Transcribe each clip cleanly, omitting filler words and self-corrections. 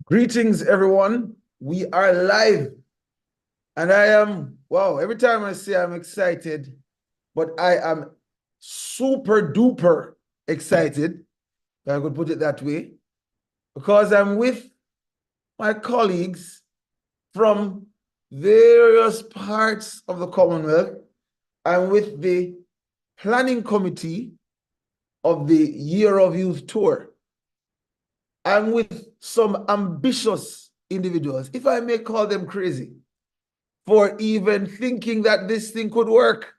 Greetings, everyone. We are live, and I am, wow, every time I say I'm excited, but I am super duper excited, if I could put it that way, because I'm with my colleagues from various parts of the Commonwealth. I'm with the planning committee of the Year of Youth Tour. I'm with some ambitious individuals, if I may call them crazy, for even thinking that this thing could work.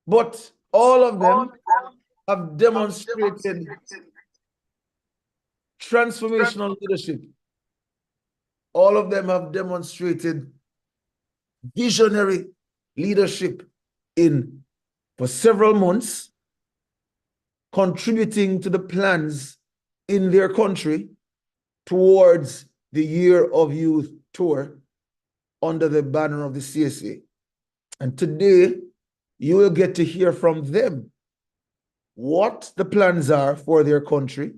But all of them have demonstrated transformational leadership. All of them have demonstrated visionary leadership in for several months, contributing to the plans in their country towards the Year of Youth Tour under the banner of the CSA. And today, you will get to hear from them what the plans are for their country.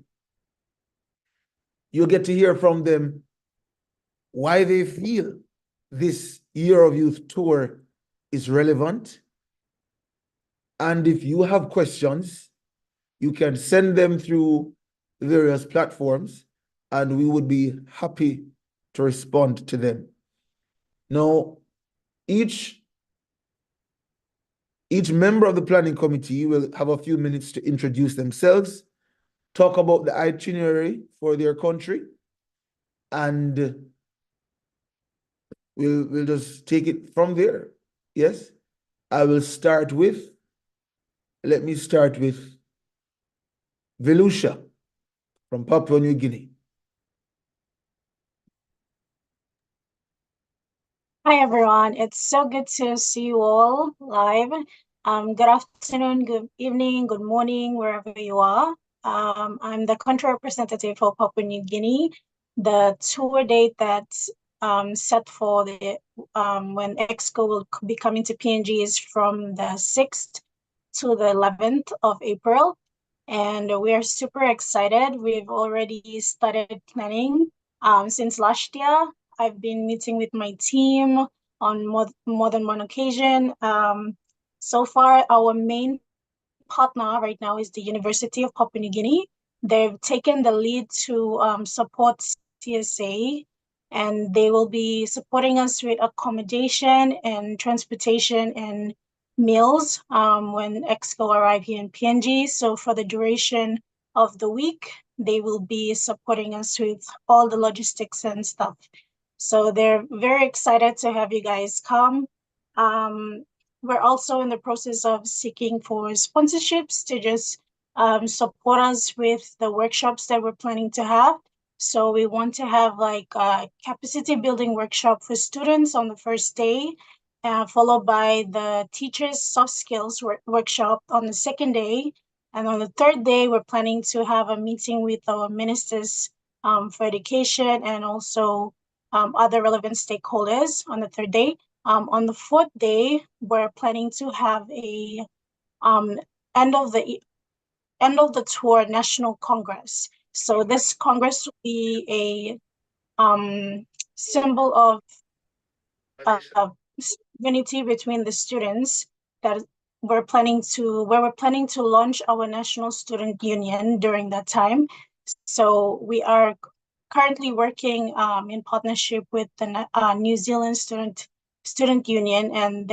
You'll get to hear from them why they feel this Year of Youth Tour is relevant. And if you have questions, you can send them through various platforms, and we would be happy to respond to them. Now, each member of the planning committee will have a few minutes to introduce themselves, talk about the itinerary for their country, and we'll just take it from there. Yes, I will start with, let me start with Velusha from Papua New Guinea. Hi everyone, it's so good to see you all live. Good afternoon, good evening, good morning, wherever you are. I'm the country representative for Papua New Guinea. The tour date that's set for the when Exco will be coming to PNG is from the 6th to the 11th of April. And we are super excited. We've already started planning since last year. I've been meeting with my team on more than one occasion. So far, our main partner right now is the University of Papua New Guinea. They've taken the lead to support CSA, and they will be supporting us with accommodation and transportation and meals when Exco arrive here in PNG. So for the duration of the week, they will be supporting us with all the logistics and stuff. So they're very excited to have you guys come. We're also in the process of seeking for sponsorships to just support us with the workshops that we're planning to have. So we want to have like a capacity building workshop for students on the first day, followed by the teachers' soft skills workshop on the second day. And on the third day, we're planning to have a meeting with our ministers for education and also other relevant stakeholders on the third day. On the fourth day, we're planning to have a um, end of the tour national congress. So this congress will be a symbol of uh, unity between the students that where we're planning to launch our national student union during that time. So we are currently working in partnership with the New Zealand student union, and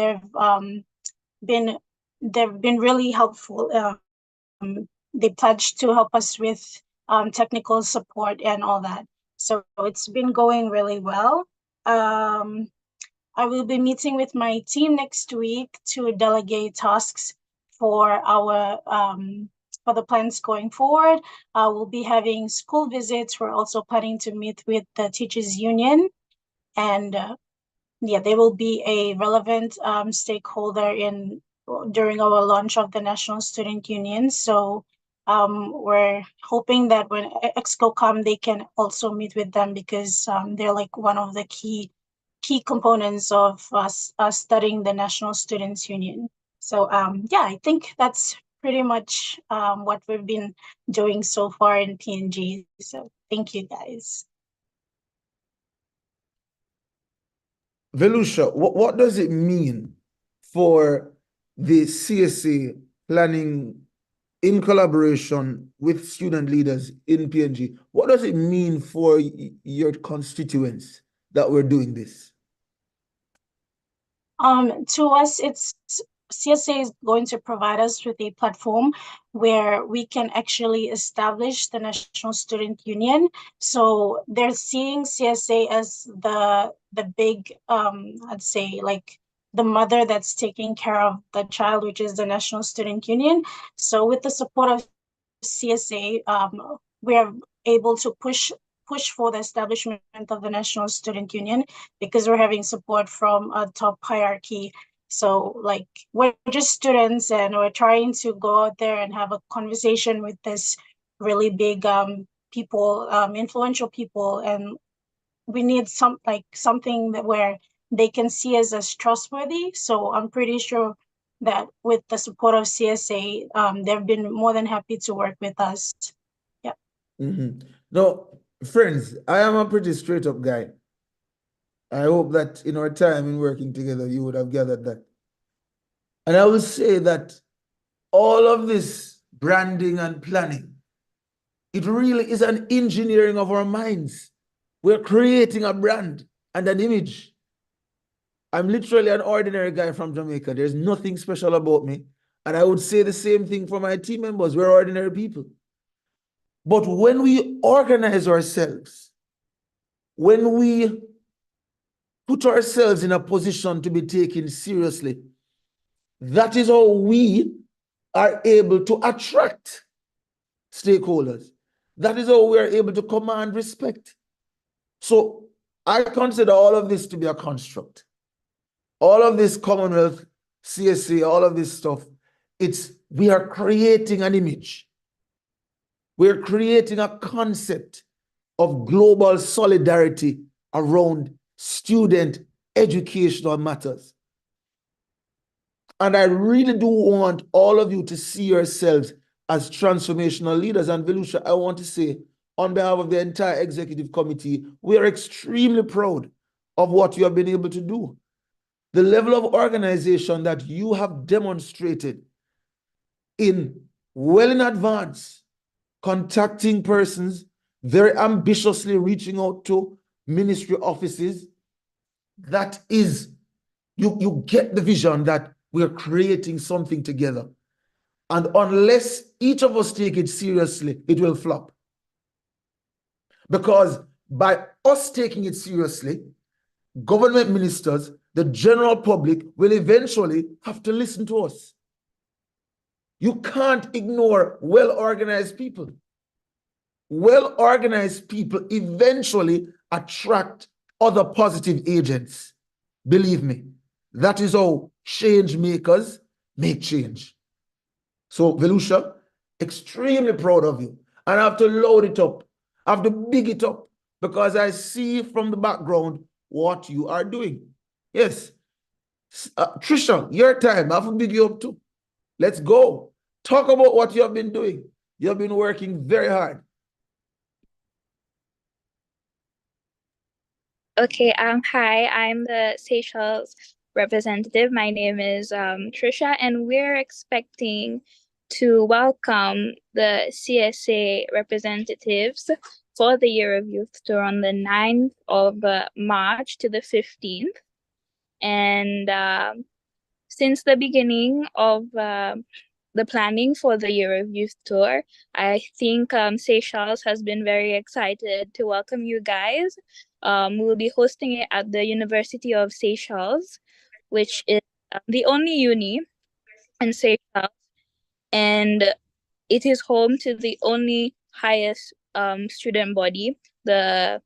been they've been really helpful. They pledged to help us with technical support and all that. So it's been going really well. I will be meeting with my team next week to delegate tasks for our for the plans going forward. We'll be having school visits. We're also planning to meet with the teachers union, and yeah, they will be a relevant stakeholder in during our launch of the National Student Union. So we're hoping that when Exco come, they can also meet with them because they're like one of the key components of us studying the National Students Union. So yeah, I think that's pretty much what we've been doing so far in PNG. So thank you guys. Velusha, what does it mean for the CSA planning in collaboration with student leaders in PNG? What does it mean for your constituents that we're doing this? To us, it's CSA is going to provide us with a platform where we can actually establish the National Student Union. So they're seeing CSA as the big, I'd say like the mother that's taking care of the child, which is the National Student Union. So with the support of CSA, we are able to push for the establishment of the National Student Union because we're having support from a top hierarchy. So like we're just students and we're trying to go out there and have a conversation with this really big people, influential people, and we need something that where they can see us as trustworthy. So I'm pretty sure that with the support of CSA, they've been more than happy to work with us. Yeah. Mm-hmm. Now, friends, I am a pretty straight up guy. I hope that in our time in working together, you would have gathered that. And I will say that all of this branding and planning, it really is an engineering of our minds. We're creating a brand and an image. I'm literally an ordinary guy from Jamaica. There's nothing special about me. And I would say the same thing for my team members. We're ordinary people. But when we organize ourselves, when we put ourselves in a position to be taken seriously, that is how we are able to attract stakeholders. That is how we are able to command respect. So I consider all of this to be a construct. All of this Commonwealth, CSA, all of this stuff, we are creating an image. We're creating a concept of global solidarity around student educational matters. And I really do want all of you to see yourselves as transformational leaders. And Velusha, I want to say, on behalf of the entire executive committee, we are extremely proud of what you have been able to do. The level of organization that you have demonstrated well in advance, contacting persons, very ambitiously reaching out to ministry offices, that is, you get the vision that we're creating something together. And unless each of us take it seriously, it will flop. Because by us taking it seriously, government ministers, the general public will eventually have to listen to us. You can't ignore well-organized people. Well-organized people eventually attract other positive agents. Believe me, that is how change makers make change. So, Velusha, extremely proud of you. And I have to load it up. I have to big it up because I see from the background what you are doing. Yes. Trisha, your time. I have to big you up too. Let's go. Talk about what you have been doing. You have been working very hard. Okay, hi, I'm the Seychelles representative. My name is Trisha, and we're expecting to welcome the CSA representatives for the Year of Youth tour on the 9th of March to the 15th. And since the beginning of the planning for the Year of Youth tour, I think Seychelles has been very excited to welcome you guys. We'll be hosting it at the University of Seychelles, which is the only uni in Seychelles, and it is home to the only highest student body, the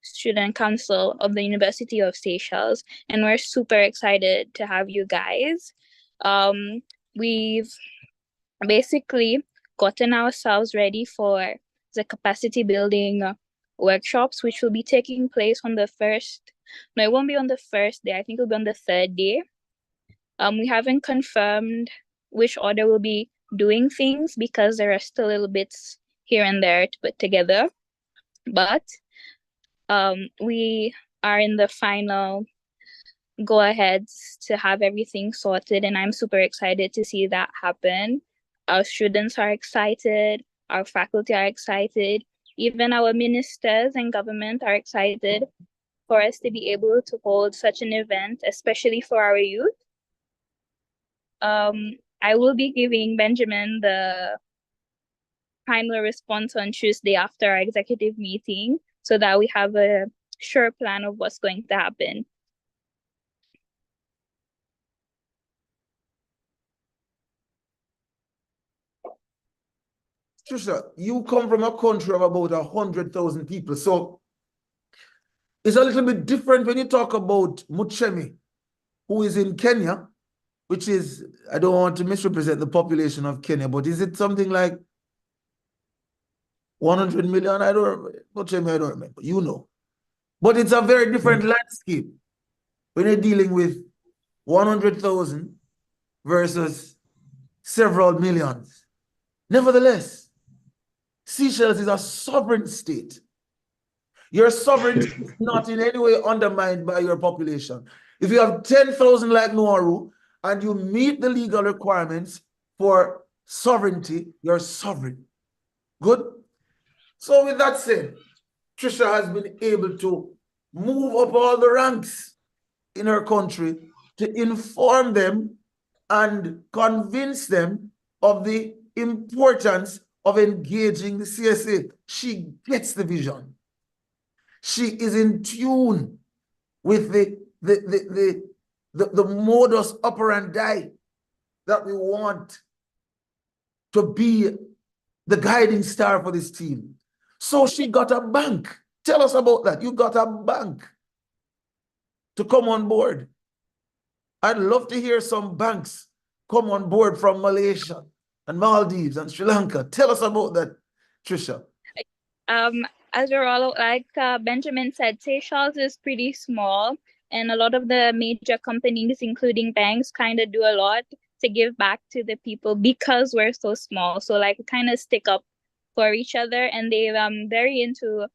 Student Council of the University of Seychelles, and we're super excited to have you guys. We've basically gotten ourselves ready for the capacity building workshops, which will be taking place on the first. No, it won't be on the first day. I think it'll be on the third day. We haven't confirmed which order we'll be doing things because there are still little bits here and there to put together. But we are in the final go-aheads to have everything sorted, and I'm super excited to see that happen. Our students are excited, our faculty are excited, even our ministers and government are excited for us to be able to hold such an event, especially for our youth. I will be giving Benjamin the final response on Tuesday after our executive meeting so that we have a sure plan of what's going to happen. Trisha, you come from a country of about 100,000 people. So it's a little bit different when you talk about Muchemi, who is in Kenya, which is, I don't want to misrepresent the population of Kenya, but is it something like 100 million? I don't remember. You know. But it's a very different landscape when you're dealing with 100,000 versus several millions. Nevertheless, Seychelles is a sovereign state. Your sovereignty is not in any way undermined by your population. If you have 10,000 like Nuaru and you meet the legal requirements for sovereignty, you're sovereign. Good? So with that said, Trisha has been able to move up all the ranks in her country to inform them and convince them of the importance of engaging the CSA. She gets the vision. She is in tune with the modus operandi that we want to be the guiding star for this team. So she got a bank. Tell us about that. You got a bank to come on board. I'd love to hear some banks come on board from Malaysia and Maldives and Sri Lanka. Tell us about that, Trisha. As you're all like Benjamin said, Seychelles is pretty small, and a lot of the major companies, including banks, kind of do a lot to give back to the people because we're so small. So like kind of stick up for each other, and they're very into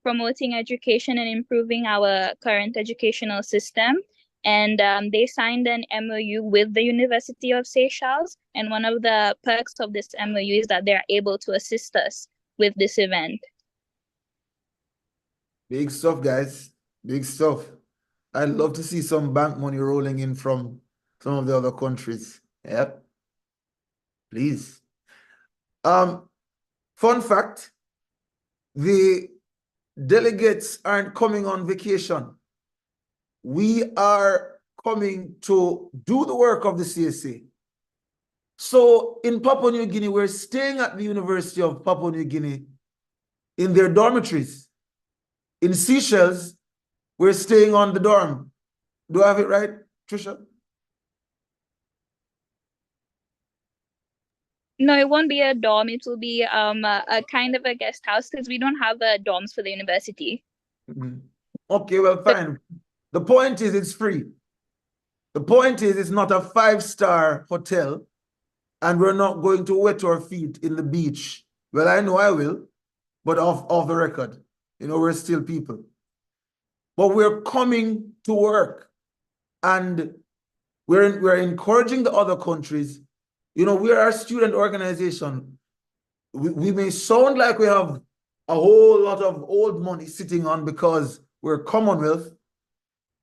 promoting education and improving our current educational system. And they signed an MOU with the University of Seychelles. And one of the perks of this MOU is that they're able to assist us with this event. Big stuff, guys. Big stuff. I'd love to see some bank money rolling in from some of the other countries. Yep. Please. Fun fact, the delegates aren't coming on vacation. We are coming to do the work of the CSA. So in Papua New Guinea, we're staying at the University of Papua New Guinea in their dormitories. In Seychelles, we're staying on the dorm. Do I have it right, Trisha? No, it won't be a dorm. It will be a kind of a guest house because we don't have dorms for the university. Okay, well, fine. The point is it's free. The point is it's not a 5-star hotel and we're not going to wet our feet in the beach. Well, I know I will, but off the record. You know, we're still people. But we're coming to work and we're encouraging the other countries. You know, we're a student organization. We may sound like we have a whole lot of old money sitting on because we're Commonwealth,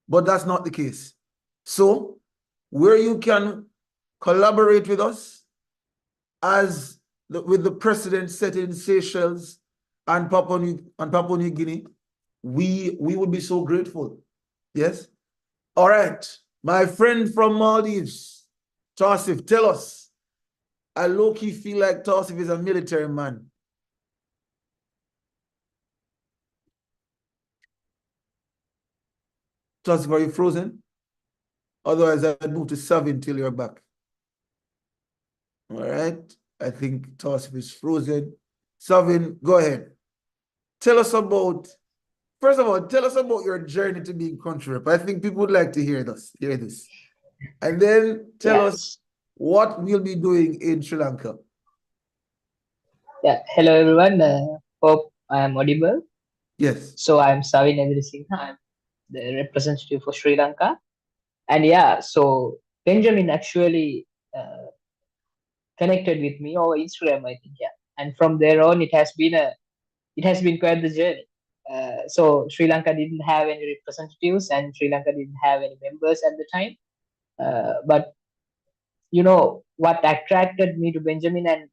but that's not the case. So where you can collaborate with us as with the precedent set in Seychelles and Papua New Guinea, we would be so grateful. Yes? All right. My friend from Maldives, Tausif, tell us. I low-key feel like Tausif is a military man. Tausif, are you frozen? Otherwise, I'd move to Savin till you're back. All right. I think Tausif is frozen. Savin, go ahead. Tell us about, first of all, tell us about your journey to being country rep. I think people would like to hear this. And then tell us what we'll be doing in Sri Lanka. Yeah, hello everyone. Hope I am audible. Yes. So I am Savin Singh. I'm the representative for Sri Lanka. And yeah, so Benjamin actually connected with me over Instagram, I think. Yeah, and from there on, it has been quite the journey. So Sri Lanka didn't have any representatives, and Sri Lanka didn't have any members at the time. But you know what attracted me to Benjamin and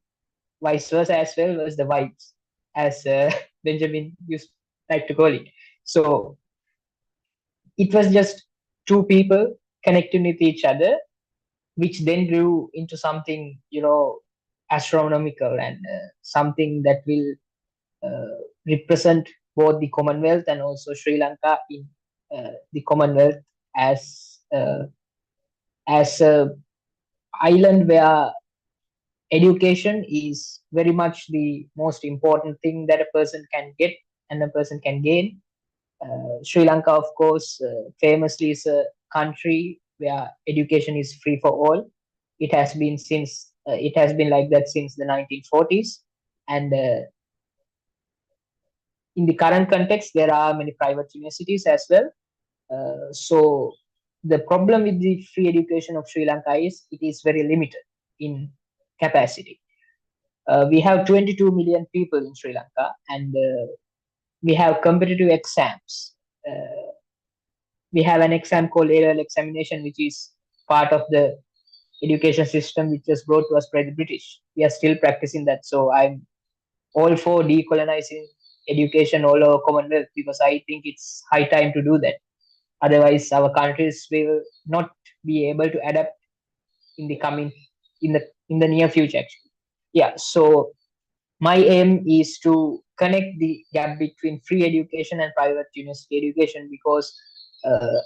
vice versa as well was the vibes, as Benjamin used like to call it. So it was just two people connecting with each other, which then grew into something, astronomical, and something that will represent both the Commonwealth and also Sri Lanka in the Commonwealth as as a island where education is very much the most important thing that a person can get and a person can gain. Sri Lanka, of course, famously is a country where education is free for all. It has been like that since the 1940s, and in the current context, there are many private universities as well. So the problem with the free education of Sri Lanka is it is very limited in capacity. We have 22 million people in Sri Lanka, and we have competitive exams. We have an exam called A-level examination, which is part of the education system which was brought to us by the British. We are still practicing that. So I'm all for decolonizing education all over Commonwealth because I think it's high time to do that. Otherwise, our countries will not be able to adapt in the coming in the near future. Actually, yeah. So my aim is to connect the gap between free education and private university education because uh,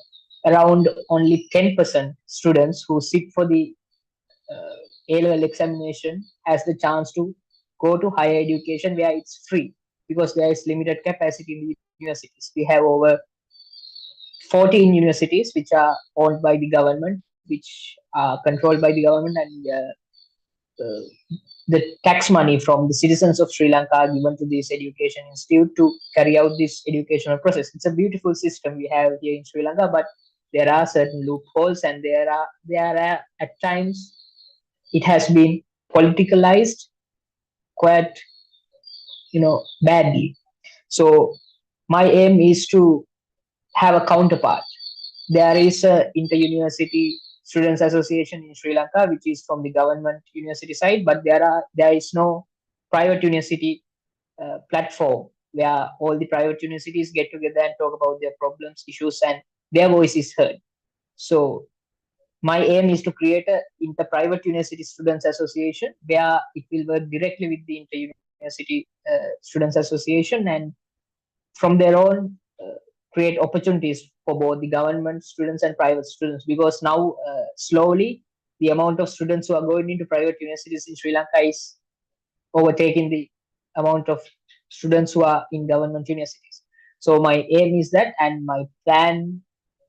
around only 10% students who sit for the A-level examination has the chance to go to higher education where it's free because there is limited capacity in the universities. We have over 14 universities which are owned by the government, which are controlled by the government, and uh, the tax money from the citizens of Sri Lanka are given to this education institute to carry out this educational process. It's a beautiful system we have here in Sri Lanka, but there are certain loopholes, and there are at times it has been politicalized quite badly. So my aim is to have a counterpart. There is a inter-university students association in Sri Lanka, which is from the government university side, but there is no private university platform where all the private universities get together and talk about their problems, issues, and their voice is heard. So my aim is to create a inter-private university students association where it will work directly with the inter-university students association, and from their own create opportunities for both the government students and private students, because now slowly the amount of students who are going into private universities in Sri Lanka is overtaking the amount of students who are in government universities. So my aim is that, and my plan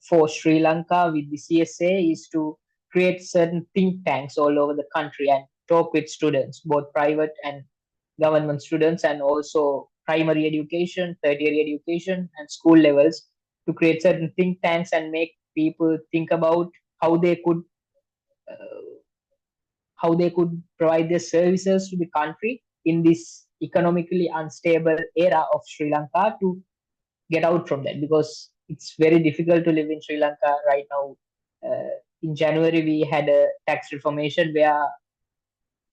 for Sri Lanka with the CSA is to create certain think tanks all over the country and talk with students, both private and government students, and also primary education, tertiary education, and school levels, to create certain think tanks and make people think about how they could uh, how they could provide their services to the country in this economically unstable era of Sri Lanka to get out from that, because it's very difficult to live in Sri Lanka right now. In January, we had a tax reformation where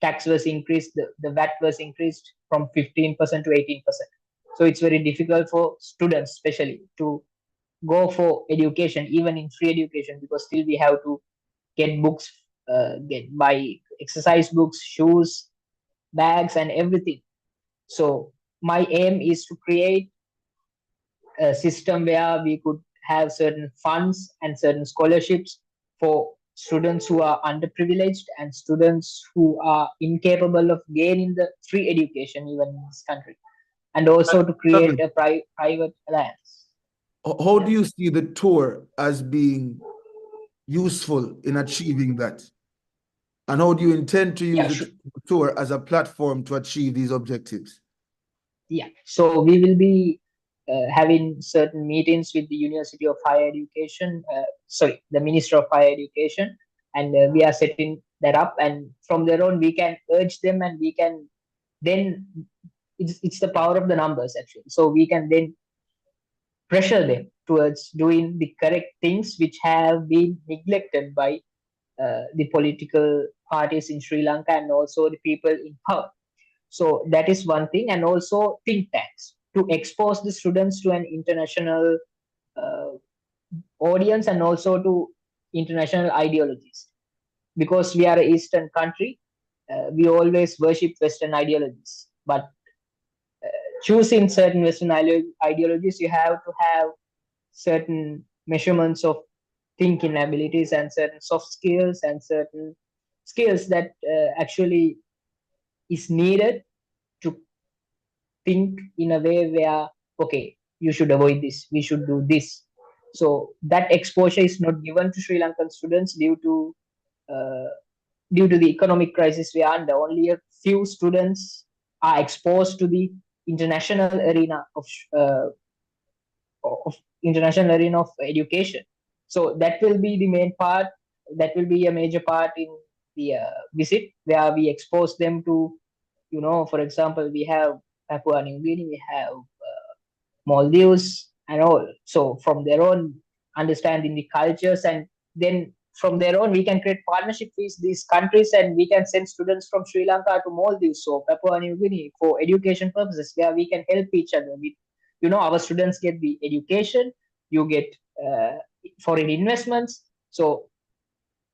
tax was increased, the VAT was increased from 15% to 18%. So it's very difficult for students, especially, to go for education, even in free education, because still we have to get books, get buy exercise books, shoes, bags, and everything. So my aim is to create a system where we could have certain funds and certain scholarships for students who are underprivileged and students who are incapable of gaining the free education even in this country, and also to create a private alliance. How do you see the tour as being useful in achieving that? And how do you intend to use the tour as a platform to achieve these objectives? Yeah, so we will be having certain meetings with the University of Higher Education, the Minister of Higher Education, and we are setting that up. And from there on, we can urge them, and we can then it's the power of the numbers actually. So we can then pressure them towards doing the correct things which have been neglected by the political parties in Sri Lanka and also the people in power. So that is one thing, and also think tanks to expose the students to an international uh, audience and also to international ideologies. Because we are an Eastern country, we always worship Western ideologies. But choosing certain Western ideologies, you have to have certain measurements of thinking abilities and certain soft skills and certain skills that actually is needed to think in a way where, okay, you should avoid this, we should do this. So that exposure is not given to Sri Lankan students uh, due to the economic crisis we are under. Only a few students are exposed to the international arena uh, of international arena of education. So that will be the main part. That will be a major part in the visit, where we expose them to, for example, we have Papua New Guinea, we have Maldives and all. So from their own understanding the cultures, and then from their own we can create partnership with these countries, and we can send students from Sri Lanka to Maldives, so Papua New Guinea, for education purposes, where we can help each other. Our students get the education, you get uh, foreign investments. So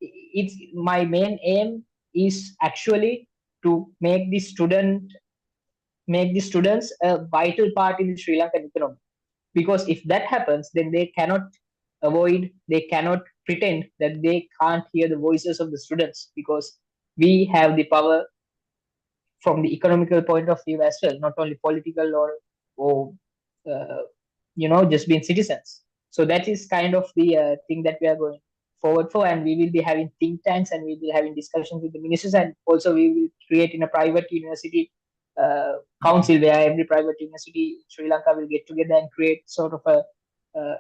it's my main aim is actually to make the students a vital part in the Sri Lankan economy. Because if that happens, then they cannot pretend that they can't hear the voices of the students, because we have the power from the economical point of view as well, not only political or just being citizens. So that is kind of the thing that we are going forward for, and we will be having think tanks, and we will be having discussions with the ministers, and also we will create in a private university council, where every private university in Sri Lanka will get together and create sort of a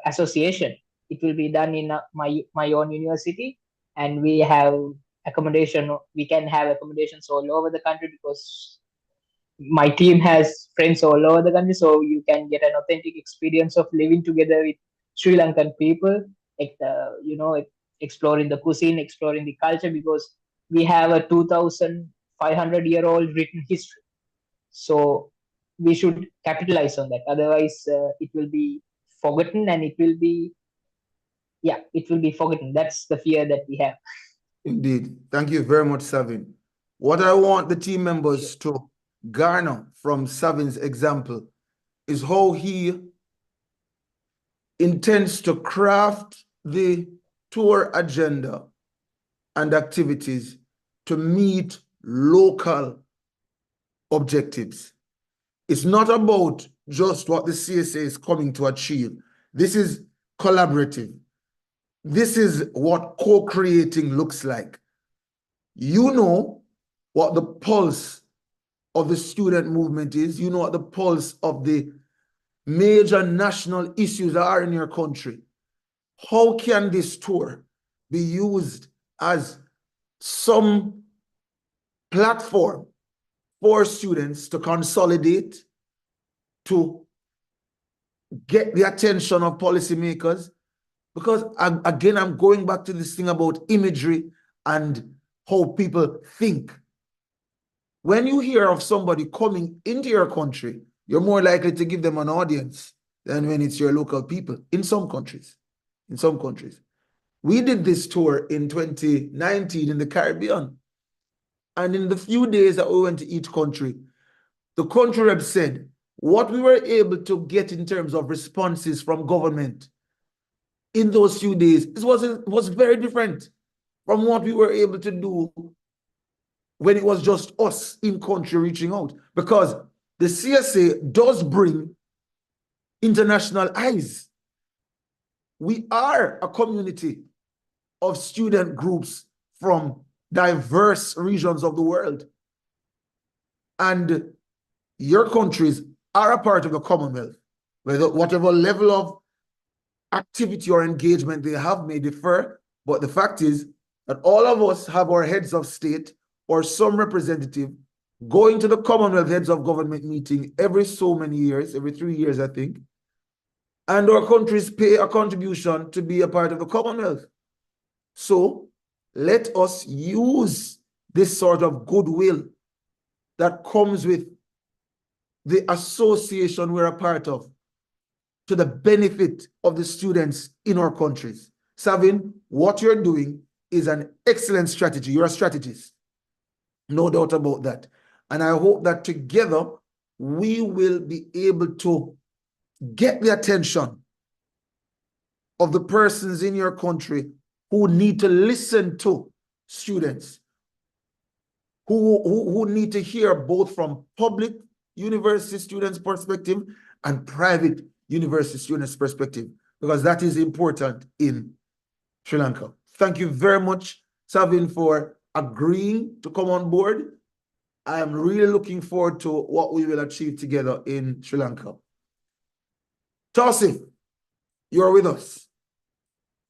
association. It will be done in my own university, and we have accommodation. We can have accommodations all over the country, because my team has friends all over the country, so you can get an authentic experience of living together with Sri Lankan people, exploring the cuisine, exploring the culture, because we have a 2,500-year-old written history. So we should capitalize on that. Otherwise, it will be forgotten, and it will be forgotten. That's the fear that we have. Indeed. Thank you very much, Savin. What I want the team members to garner from Savin's example is how he intends to craft the tour agenda and activities to meet local objectives. It's not about just what the CSA is coming to achieve. This is collaborative. This is what co-creating looks like. You know what the pulse of the student movement is. You know what the pulse of the major national issues are in your country. How can this tour be used as some platform for students to consolidate, to get the attention of policymakers? Because again, I'm going back to this thing about imagery and how people think. When you hear of somebody coming into your country, you're more likely to give them an audience than when it's your local people in some countries. In some countries. We did this tour in 2019 in the Caribbean. And in the few days that we went to each country, the country rep said what we were able to get in terms of responses from government in those few days, it was very different from what we were able to do when it was just us in country reaching out, because the CSA does bring international eyes. We are a community of student groups from diverse regions of the world. And your countries are a part of the Commonwealth. whatever level of activity or engagement they have may differ, but the fact is that all of us have our heads of state or some representative going to the Commonwealth heads of government meeting every so many years, every 3 years, I think, and our countries pay a contribution to be a part of the Commonwealth. So let us use this sort of goodwill that comes with the association we're a part of to the benefit of the students in our countries. Savin, what you're doing is an excellent strategy. You're a strategist, no doubt about that. And I hope that together we will be able to get the attention of the persons in your country who need to listen to students, who need to hear both from public university students' perspective and private university students' perspective, because that is important in Sri Lanka. Thank you very much, Savin, for agreeing to come on board. I am really looking forward to what we will achieve together in Sri Lanka. Tausif, you're with us.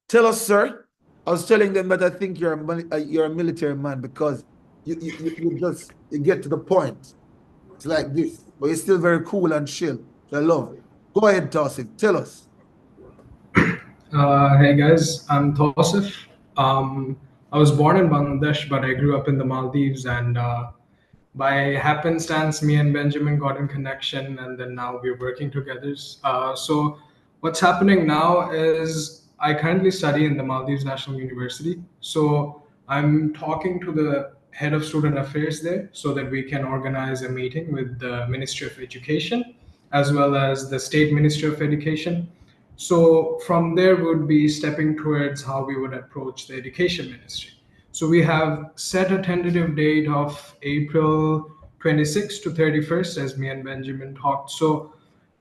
Tell us, sir. I was telling them that I think you're a military man because you get to the point. It's like this, but you're still very cool and chill. I love it. Go ahead, Tausif. Tell us. Hey guys, I'm Tausif. I was born in Bangladesh, but I grew up in the Maldives, and by happenstance, me and Benjamin got in connection, and then now we're working together. So what's happening now is I currently study in the Maldives National University. So I'm talking to the head of student affairs there so that we can organize a meeting with the Ministry of Education as well as the State Ministry of Education. So from there, we would be stepping towards how we would approach the Education Ministry. So we have set a tentative date of April 26th to 31st, as me and Benjamin talked. So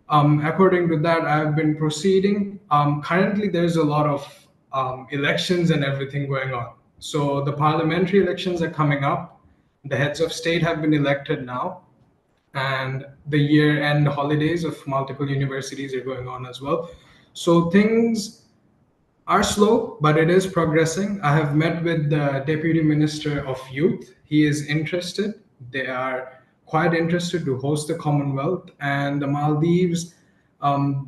according to that, I've been proceeding. Currently, there's a lot of elections and everything going on. So the parliamentary elections are coming up. The heads of state have been elected now, and the year-end holidays of multiple universities are going on as well. So things are slow, but it is progressing. I have met with the Deputy Minister of Youth. He is interested. They are quite interested to host the Commonwealth, and the Maldives,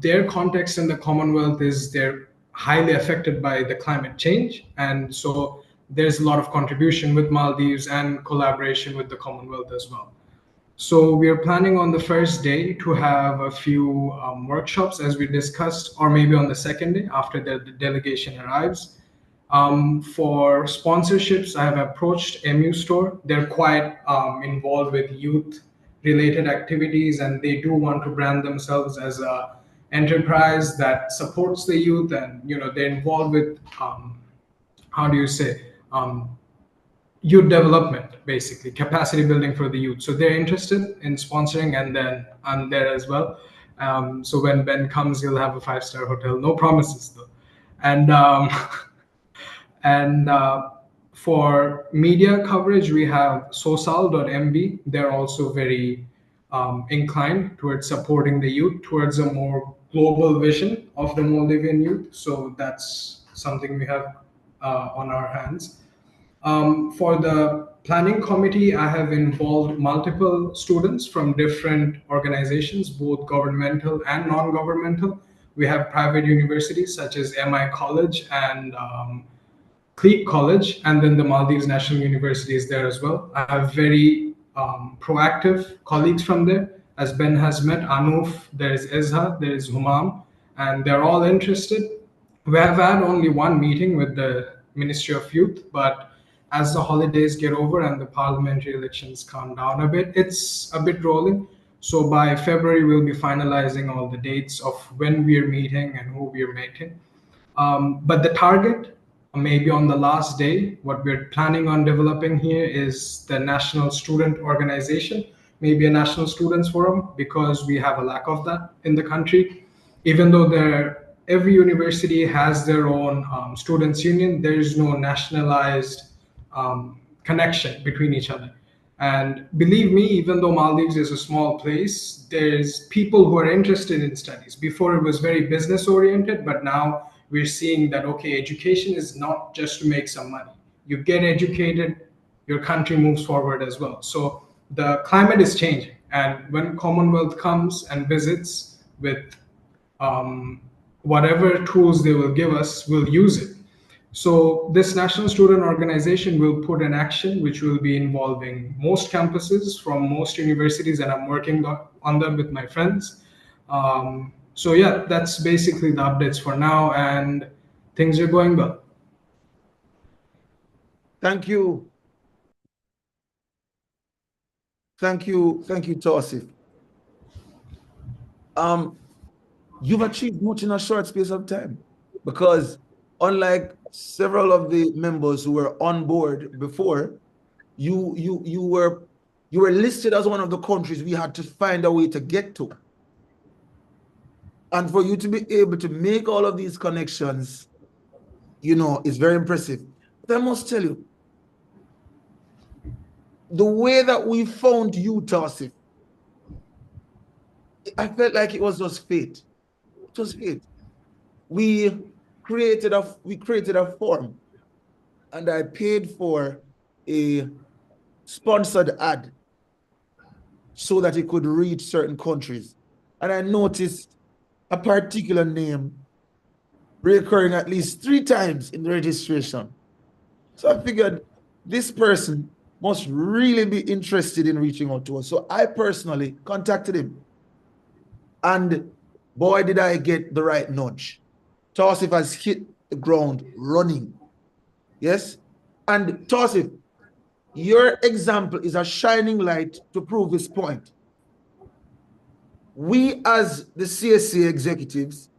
their context in the Commonwealth is they're highly affected by the climate change. And so there's a lot of contribution with Maldives and collaboration with the Commonwealth as well. So we are planning on the first day to have a few workshops as we discussed, or maybe on the second day after the delegation arrives. For sponsorships, I have approached MU Store. They're quite involved with youth related activities, and they do want to brand themselves as a enterprise that supports the youth, and they're involved with how do you say youth development, basically capacity building for the youth. So they're interested in sponsoring, and then I'm there as well. So when Ben comes, he'll have a 5-star hotel. No promises though. And and for media coverage, we have sosal.mb. They're also very inclined towards supporting the youth towards a more global vision of the Maldivian youth. So that's something we have on our hands. For the planning committee, I have involved multiple students from different organizations, both governmental and non-governmental. We have private universities such as MI College and Cleek College, and then the Maldives National University is there as well. I have very proactive colleagues from there. As Ben has met, Anuf, there is Ezha, there is Humam, and they're all interested. We have had only one meeting with the Ministry of Youth, but as the holidays get over and the parliamentary elections calm down a bit, it's a bit rolling. So by February, we'll be finalizing all the dates of when we're meeting and who we're meeting. But the target, maybe on the last day, what we're planning on developing here is the National Student Organization, maybe a National Students Forum, because we have a lack of that in the country. Even though every university has their own students' union, there is no nationalized connection between each other. And believe me, even though Maldives is a small place, there's people who are interested in studies. Before it was very business oriented, but now we're seeing that, okay, education is not just to make some money. You get educated, your country moves forward as well. So the climate is changing. And when Commonwealth comes and visits with whatever tools they will give us, we'll use it. So this national student organization will put an action which will be involving most campuses from most universities, and I'm working on them with my friends. So yeah, that's basically the updates for now, and things are going well. Thank you. Thank you, Tausif. You've achieved much in a short space of time, because unlike several of the members who were on board before, you were listed as one of the countries we had to find a way to get to. And for you to be able to make all of these connections, is very impressive. But I must tell you, the way that we found you, Tausif, I felt like it was just fate. It was fate. We created a form, and I paid for a sponsored ad so that it could reach certain countries. And I noticed a particular name recurring at least 3 times in the registration. So I figured this person must really be interested in reaching out to us. So I personally contacted him. And boy, did I get the right nudge. Tausif has hit the ground running. Yes? And Tausif, your example is a shining light to prove this point. We as the CSA executives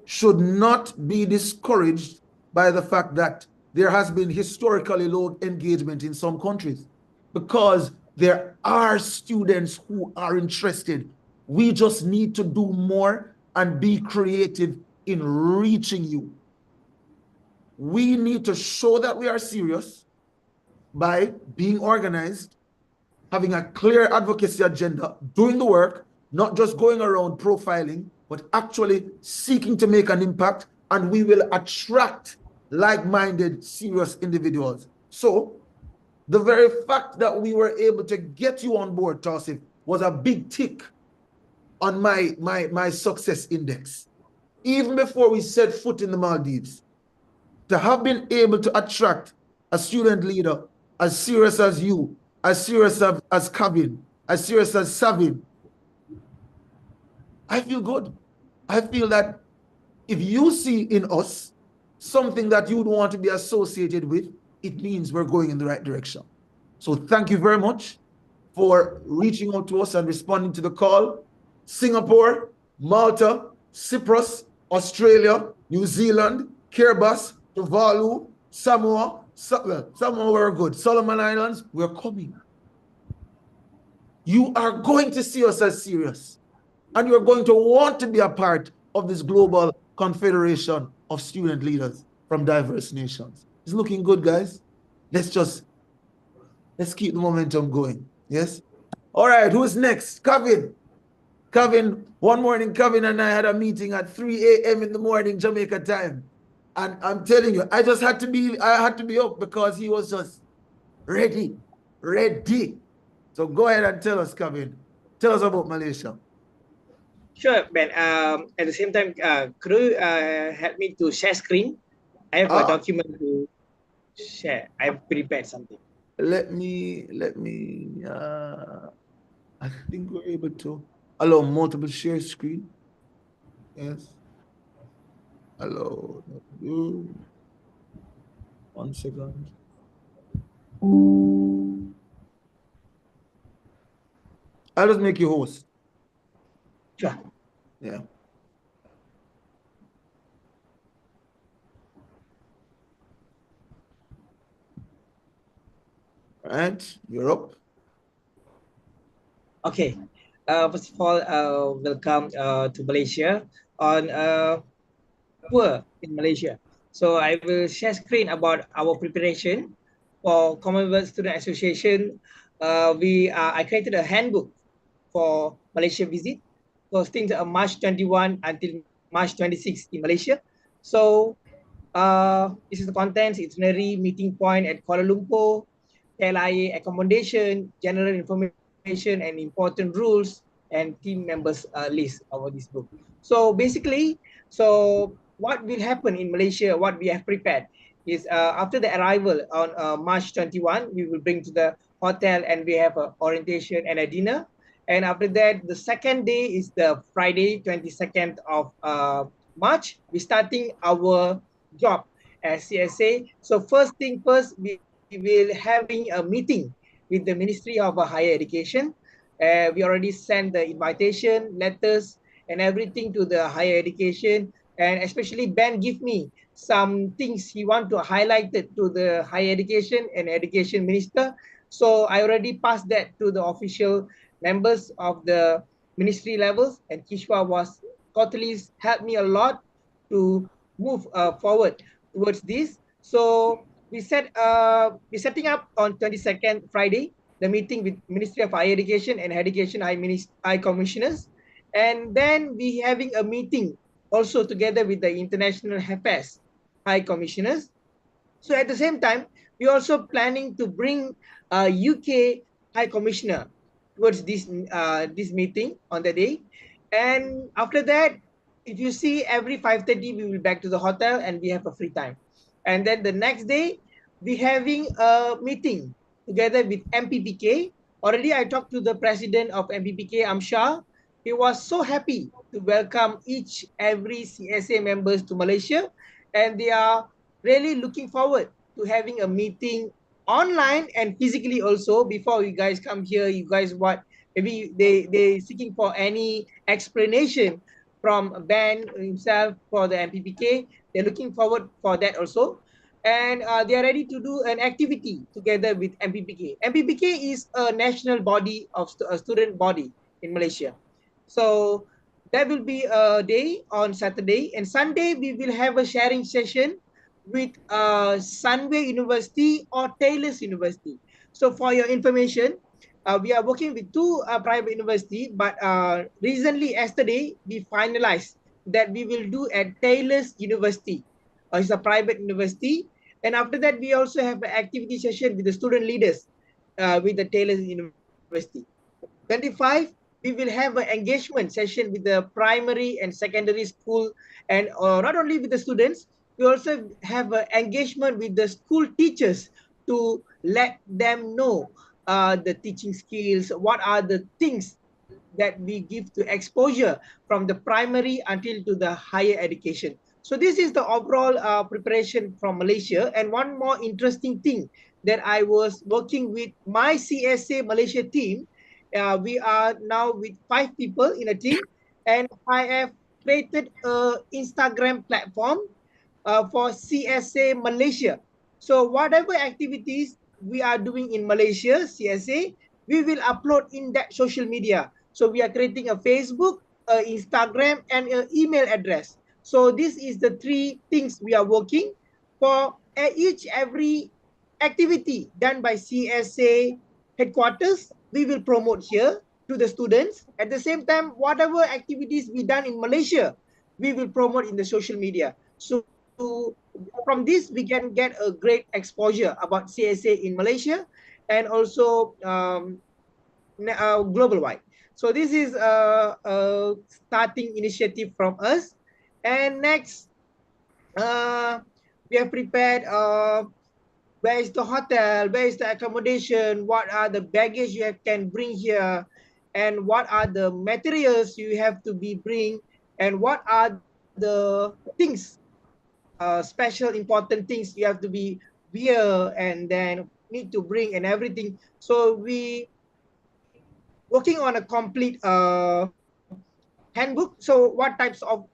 should not be discouraged by the fact that there has been historically low engagement in some countries, because there are students who are interested. We just need to do more and be creative in reaching you. We need to show that we are serious by being organized, having a clear advocacy agenda, doing the work, not just going around profiling, but actually seeking to make an impact, and we will attract like-minded, serious individuals. So the very fact that we were able to get you on board, Tausif, was a big tick on my success index. Even before we set foot in the Maldives, to have been able to attract a student leader as serious as you, as serious as Kevin, as serious as Savin, I feel good. I feel that if you see in us something that you would want to be associated with, it means we're going in the right direction. So thank you very much for reaching out to us and responding to the call. Singapore, Malta, Cyprus, Australia, New Zealand, Kiribati, Tuvalu, Samoa. Samoa were good. Solomon Islands, we're coming. You are going to see us as serious, and you're going to want to be a part of this global confederation of student leaders from diverse nations. It's looking good, guys. Let's keep the momentum going. Yes? All right, who's next? Kevin. Kevin, one morning, Kevin and I had a meeting at 3 a.m. in the morning, Jamaica time. And I'm telling you, I had to be up because he was just ready. So go ahead and tell us, Kevin. Tell us about Malaysia. Sure, Ben. At the same time, could you help me to share screen? I have a document to share. I've prepared something. Let me, I think we're able to allow multiple share screen. Yes. Allow. 1 second. I'll just make you host. Sure. Yeah. All right, you're up. Okay. First of all, welcome to Malaysia on tour in Malaysia. So I will share screen about our preparation for Commonwealth Student Association I created a handbook for Malaysia visit. So since March 21 until March 26 in Malaysia. So this is the contents: itinerary, meeting point at Kuala Lumpur, KLIA accommodation, general information and important rules, and team members list over this book. So basically, so what will happen in Malaysia, what we have prepared is after the arrival on March 21, we will bring to the hotel and we have an orientation and a dinner. And after that, the second day is the Friday, 22nd of March. We're starting our job as CSA. So first thing first, we will having a meeting with the Ministry of Higher Education. We already sent the invitation letters and everything to the higher education, and especially Ben give me some things he want to highlight it to the higher education and education minister. So I already passed that to the official members of the ministry levels, and Kishwa was totally helped me a lot to move forward towards this. So we're setting up on 22nd Friday the meeting with Ministry of Higher Education and Education High Commissioners, and then we having a meeting also together with the International Affairs High Commissioners. So at the same time, we're also planning to bring a UK High Commissioner towards this meeting on the day. And after that, if you see, every 5:30 we will back to the hotel and we have a free time. And then the next day, we having a meeting together with MPPK. Already I talked to the president of MPPK, Amshar. He was so happy to welcome every CSA members to Malaysia, and they are really looking forward to having a meeting online and physically also. Before you guys come here, you guys what maybe they seeking for any explanation from Ben himself for the MPPK. They're looking forward for that also, and they are ready to do an activity together with MPPK. MPPK is a national body of a student body in Malaysia. So that will be a day on Saturday, and Sunday we will have a sharing session with Sunway University or Taylor's University. So for your information, we are working with two private university, but recently yesterday we finalized that we will do at Taylor's University. It's a private university, and after that we also have an activity session with the student leaders with the Taylor's University. 25, we will have an engagement session with the primary and secondary school, and not only with the students, we also have an engagement with the school teachers to let them know the teaching skills, what are the things that we give to exposure from the primary until to the higher education. So this is the overall preparation from Malaysia. And one more interesting thing that I was working with my CSA Malaysia team. We are now with 5 people in a team, and I have created a Instagram platform for CSA Malaysia. So whatever activities we are doing in Malaysia, CSA, we will upload in that social media. So we are creating a Facebook, Instagram, and an email address. So this is the 3 things we are working for. Every activity done by CSA headquarters, we will promote here to the students. At the same time, whatever activities we done in Malaysia, we will promote in the social media. So from this, we can get a great exposure about CSA in Malaysia and also global wide. So this is a starting initiative from us. And next, we have prepared where is the hotel, where is the accommodation, what are the baggage you can bring here, and what are the materials you have to be bring, and what are the things, special important things you have to be wear and then need to bring and everything. So we working on a complete handbook. So what types of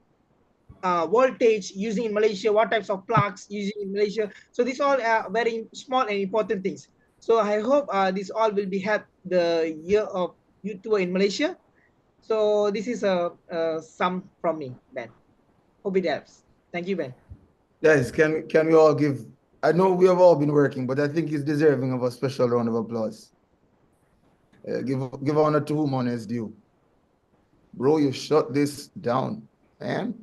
voltage using in Malaysia, what types of plugs using in Malaysia. So these all are very small and important things. So I hope this all will be help the year of youth tour in Malaysia. So this is some from me, Ben. Hope it helps. Thank you, Ben. Guys, can we all give? I know we have all been working, but I think he's deserving of a special round of applause. Give honor to whom honor is due. Bro, you shut this down, man.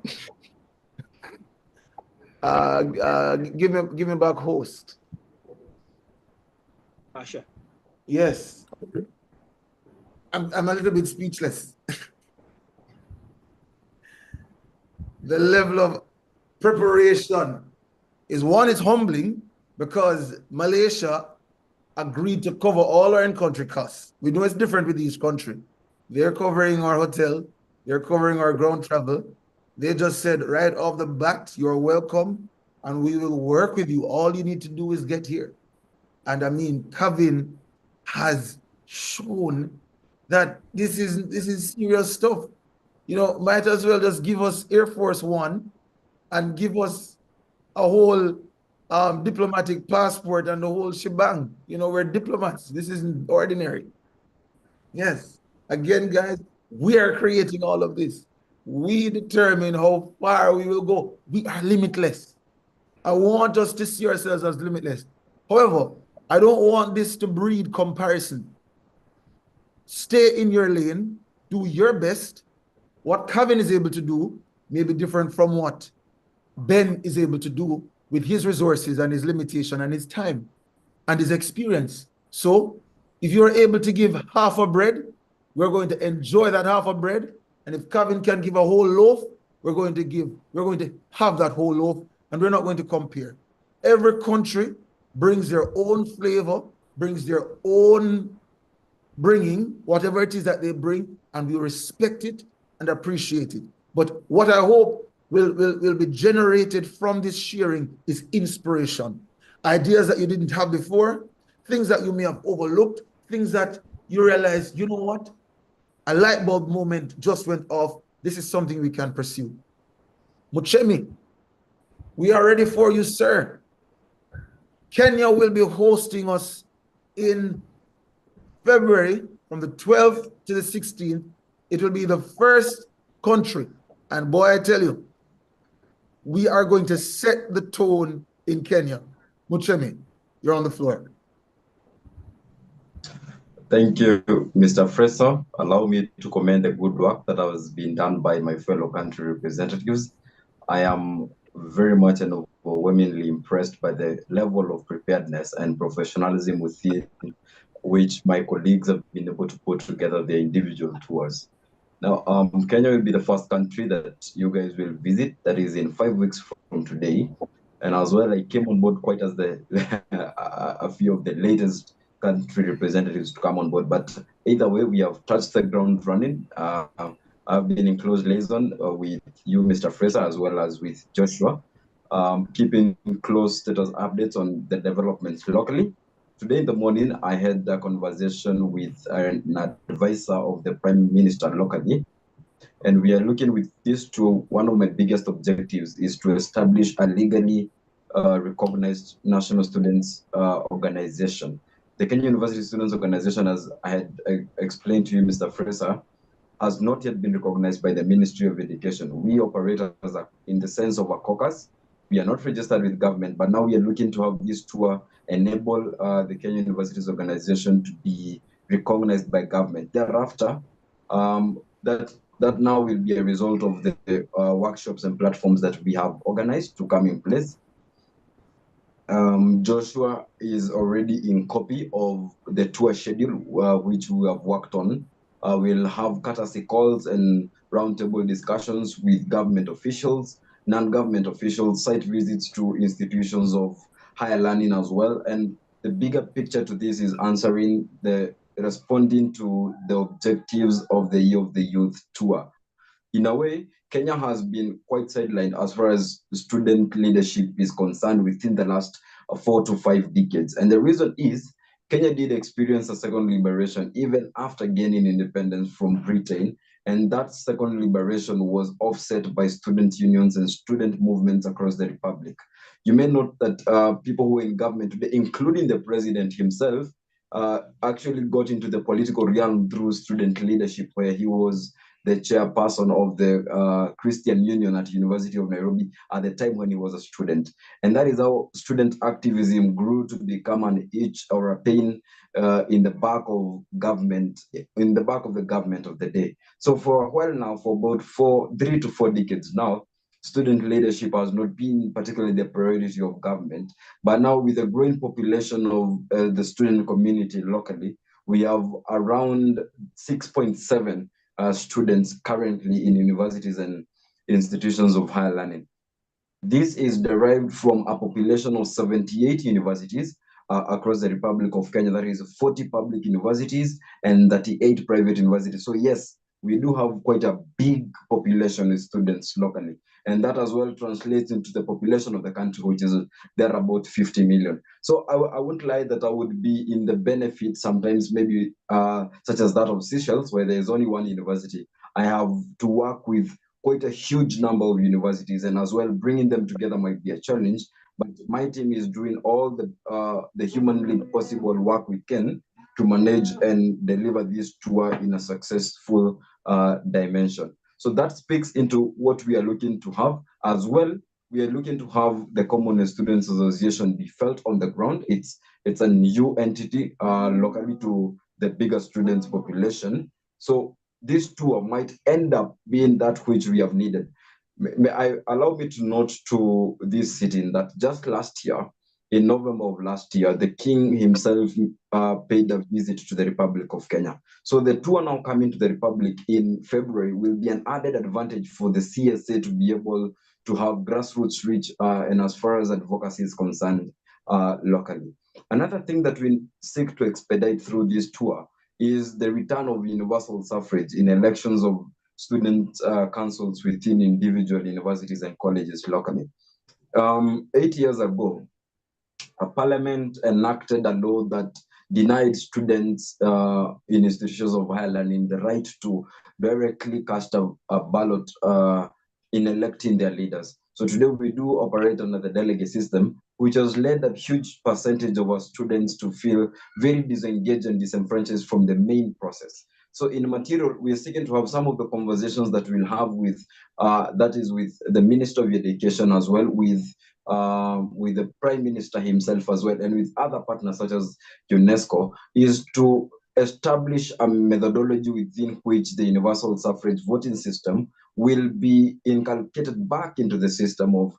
Give me back host. Sure. Yes. I'm a little bit speechless. The level of preparation is one, it's humbling because Malaysia agreed to cover all our in-country costs. We know it's different with each country. They're covering our hotel, they're covering our ground travel. They just said right off the bat, you're welcome and we will work with you. All you need to do is get here. And I mean, Kevin has shown that this is serious stuff. You know, might as well just give us Air Force One and give us a whole diplomatic passport and the whole shebang. You know, we're diplomats. This isn't ordinary. Yes. Again, guys, we are creating all of this. We determine how far we will go. We are limitless. I want us to see ourselves as limitless. However, I don't want this to breed comparison. Stay in your lane, do your best. What Kevin is able to do may be different from what Ben is able to do with his resources and his limitation and his time and his experience. So if you're able to give half a bread, we're going to enjoy that half a bread. And if Kevin can give a whole loaf, we're going to have that whole loaf, and we're not going to compare. Every country brings their own flavor, brings their own bringing, whatever it is that they bring, and we respect it and appreciate it. But what I hope will be generated from this sharing is inspiration. Ideas that you didn't have before, things that you may have overlooked, things that you realize, you know what? A light bulb moment just went off. This is something we can pursue. Muchemi, we are ready for you, sir. Kenya will be hosting us in February from the 12th to the 16th. It will be the first country. And boy, I tell you, we are going to set the tone in Kenya. Muchemi, you're on the floor. Thank you, Mr. Fraser. Allow me to commend the good work that has been done by my fellow country representatives. I am very much and overwhelmingly impressed by the level of preparedness and professionalism within which my colleagues have been able to put together their individual tours. Now, Kenya will be the first country that you guys will visit. That is in 5 weeks from today. And as well, I came on board quite as a few of the latest country representatives to come on board. But either way, we have touched the ground running. I've been in close liaison with you, Mr. Fraser, as well as with Joshua, keeping close status updates on the developments locally. Today in the morning, I had a conversation with an advisor of the Prime Minister locally, and we are looking with this to one of my biggest objectives is to establish a legally recognized national students organization. The Kenya University Students Organization, as I had explained to you, Mr. Fraser, has not yet been recognized by the Ministry of Education. We operate as in the sense of a caucus. We are not registered with government, but now we are looking to have this tour enable the Kenya Universities Organization to be recognized by government. Thereafter, that now will be a result of the workshops and platforms that we have organized to come in place. Joshua is already in copy of the tour schedule, which we have worked on. We'll have courtesy calls and roundtable discussions with government officials, non-government officials, site visits to institutions of higher learning as well. And the bigger picture to this is responding to the objectives of the Year of the Youth tour. In a way, Kenya has been quite sidelined as far as student leadership is concerned within the last 4 to 5 decades. And the reason is Kenya did experience a second liberation even after gaining independence from Britain. And that second liberation was offset by student unions and student movements across the republic. You may note that people who are in government today, including the president himself, actually got into the political realm through student leadership, where he was the chairperson of the Christian Union at University of Nairobi at the time when he was a student. And that is how student activism grew to become an itch or a pain in the back of government, in the back of the government of the day. So for a while now, for about 3 to 4 decades now, student leadership has not been particularly the priority of government. But now with the growing population of the student community locally, we have around 6.7 students currently in universities and institutions of higher learning. This is derived from a population of 78 universities across the Republic of Kenya. That is 40 public universities and 38 private universities. So yes, we do have quite a big population of students locally. And that as well translates into the population of the country, which is there about 50 million. So I wouldn't lie that I would be in the benefit sometimes, maybe such as that of Seychelles, where there is only one university. I have to work with quite a huge number of universities, and as well bringing them together might be a challenge. But my team is doing all the humanly possible work we can to manage and deliver this tour in a successful dimension. So that speaks into what we are looking to have as well. We are looking to have the Commonwealth Students Association be felt on the ground. It's a new entity locally to the bigger students population. So this tour might end up being that which we have needed. Allow me to note to this sitting that just last year, in November of last year, the King himself paid a visit to the Republic of Kenya. So the tour now coming to the Republic in February will be an added advantage for the CSA to be able to have grassroots reach and as far as advocacy is concerned locally. Another thing that we seek to expedite through this tour is the return of universal suffrage in elections of student councils within individual universities and colleges locally. 8 years ago, a parliament enacted a law that denied students in institutions of higher learning the right to directly cast a ballot in electing their leaders. So today we do operate under the delegate system, which has led a huge percentage of our students to feel very disengaged and disenfranchised from the main process. So in material, we are seeking to have some of the conversations that we'll have with, that is with the Minister of Education as well, with the Prime Minister himself as well, and with other partners such as UNESCO, is to establish a methodology within which the universal suffrage voting system will be inculcated back into the system of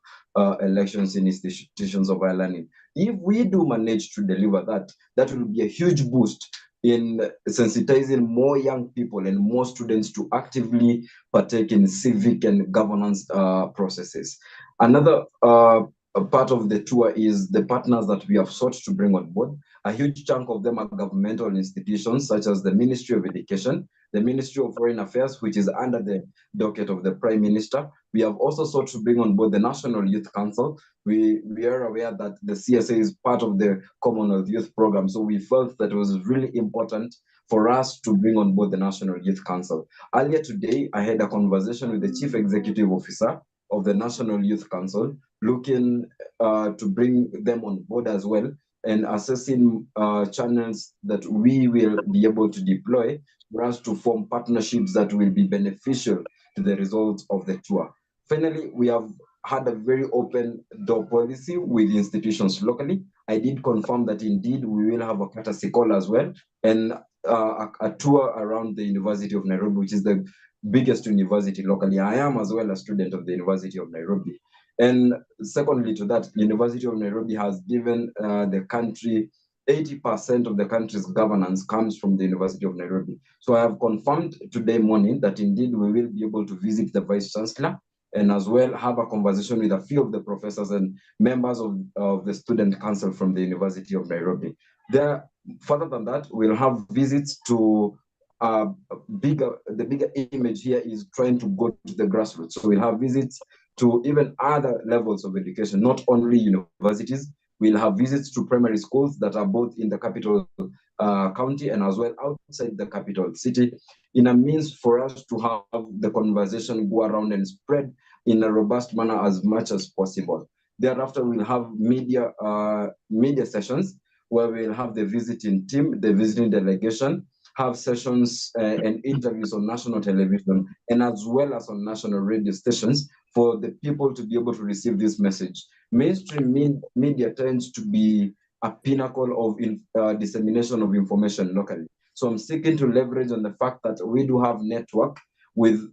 elections in institutions of higher learning. If we do manage to deliver that, that will be a huge boost in sensitizing more young people and more students to actively partake in civic and governance processes. Another part of the tour is the partners that we have sought to bring on board. A huge chunk of them are governmental institutions such as the Ministry of Education, the Ministry of Foreign Affairs, which is under the docket of the Prime Minister. We have also sought to bring on board the National Youth Council. We are aware that the CSA is part of the Commonwealth Youth Program, so we felt that it was really important for us to bring on board the National Youth Council. Earlier today, I had a conversation with the Chief Executive Officer of the National Youth Council, looking to bring them on board as well and assessing channels that we will be able to deploy for us to form partnerships that will be beneficial to the results of the tour. Finally, we have had a very open door policy with institutions locally. I did confirm that indeed we will have a courtesy call as well, and a tour around the University of Nairobi, which is the biggest university locally. I am as well a student of the University of Nairobi. And secondly to that, University of Nairobi has given the country 80% of the country's governance comes from the University of Nairobi. So I have confirmed today morning that indeed we will be able to visit the Vice Chancellor and as well have a conversation with a few of the professors and members of the Student Council from the University of Nairobi. Further than that, we'll have visits to the bigger image here is trying to go to the grassroots. So we'll have visits to even other levels of education, not only universities. We'll have visits to primary schools that are both in the capital county and as well outside the capital city, in a means for us to have the conversation go around and spread in a robust manner as much as possible. Thereafter, we'll have media sessions where we'll have the visiting team, the visiting delegation, have sessions and interviews on national television and as well as on national radio stations for the people to be able to receive this message. Mainstream media tends to be a pinnacle of dissemination of information locally. So I'm seeking to leverage on the fact that we do have network with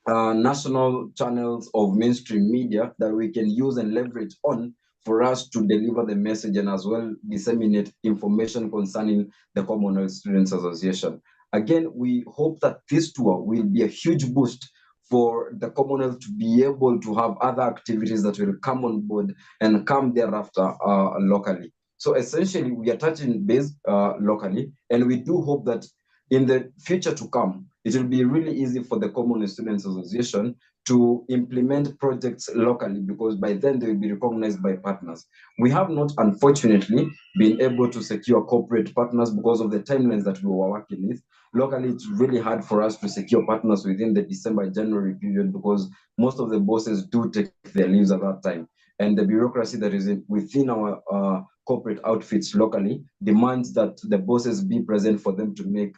national channels of mainstream media that we can use and leverage on for us to deliver the message and as well disseminate information concerning the Commonwealth Students Association. Again, we hope that this tour will be a huge boost for the Commonwealth to be able to have other activities that will come on board and come thereafter locally. So essentially, we are touching base locally, and we do hope that in the future to come, it will be really easy for the Commonwealth Students Association to implement projects locally because by then they will be recognized by partners. We have not, unfortunately, been able to secure corporate partners because of the timelines that we were working with. Locally, it's really hard for us to secure partners within the December-January period because most of the bosses do take their leaves at that time. And the bureaucracy that is within our corporate outfits locally demands that the bosses be present for them to make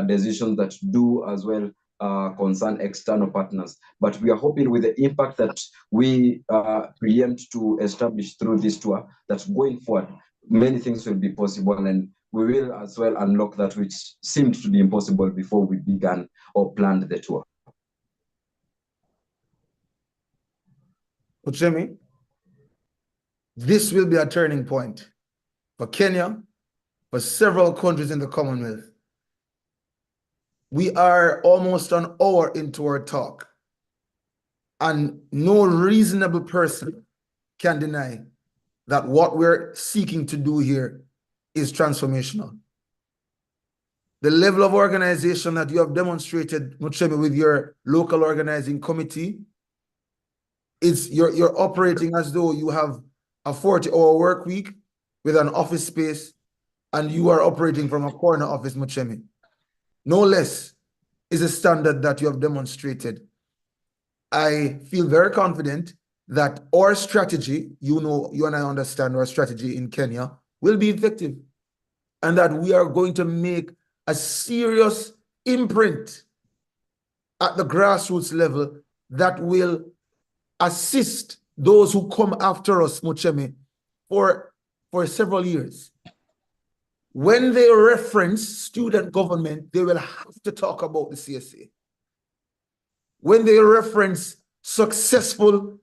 decisions that do as well concern external partners. But we are hoping with the impact that we preempt to establish through this tour, that going forward, many things will be possible and we will as well unlock that which seemed to be impossible before we began or planned the tour. Uchemi, this will be a turning point for Kenya, for several countries in the Commonwealth. We are almost an hour into our talk, and no reasonable person can deny that what we're seeking to do here is transformational. The level of organization that you have demonstrated, Muchemi, with your local organizing committee, is you're operating as though you have a 40-hour work week with an office space, and you are operating from a corner office, Muchemi. No less is a standard that you have demonstrated. I feel very confident that our strategy, you and I understand our strategy in Kenya, will be effective, and that we are going to make a serious imprint at the grassroots level that will assist those who come after us, Muchemi, for several years. When they reference student government, they will have to talk about the CSA. When they reference successful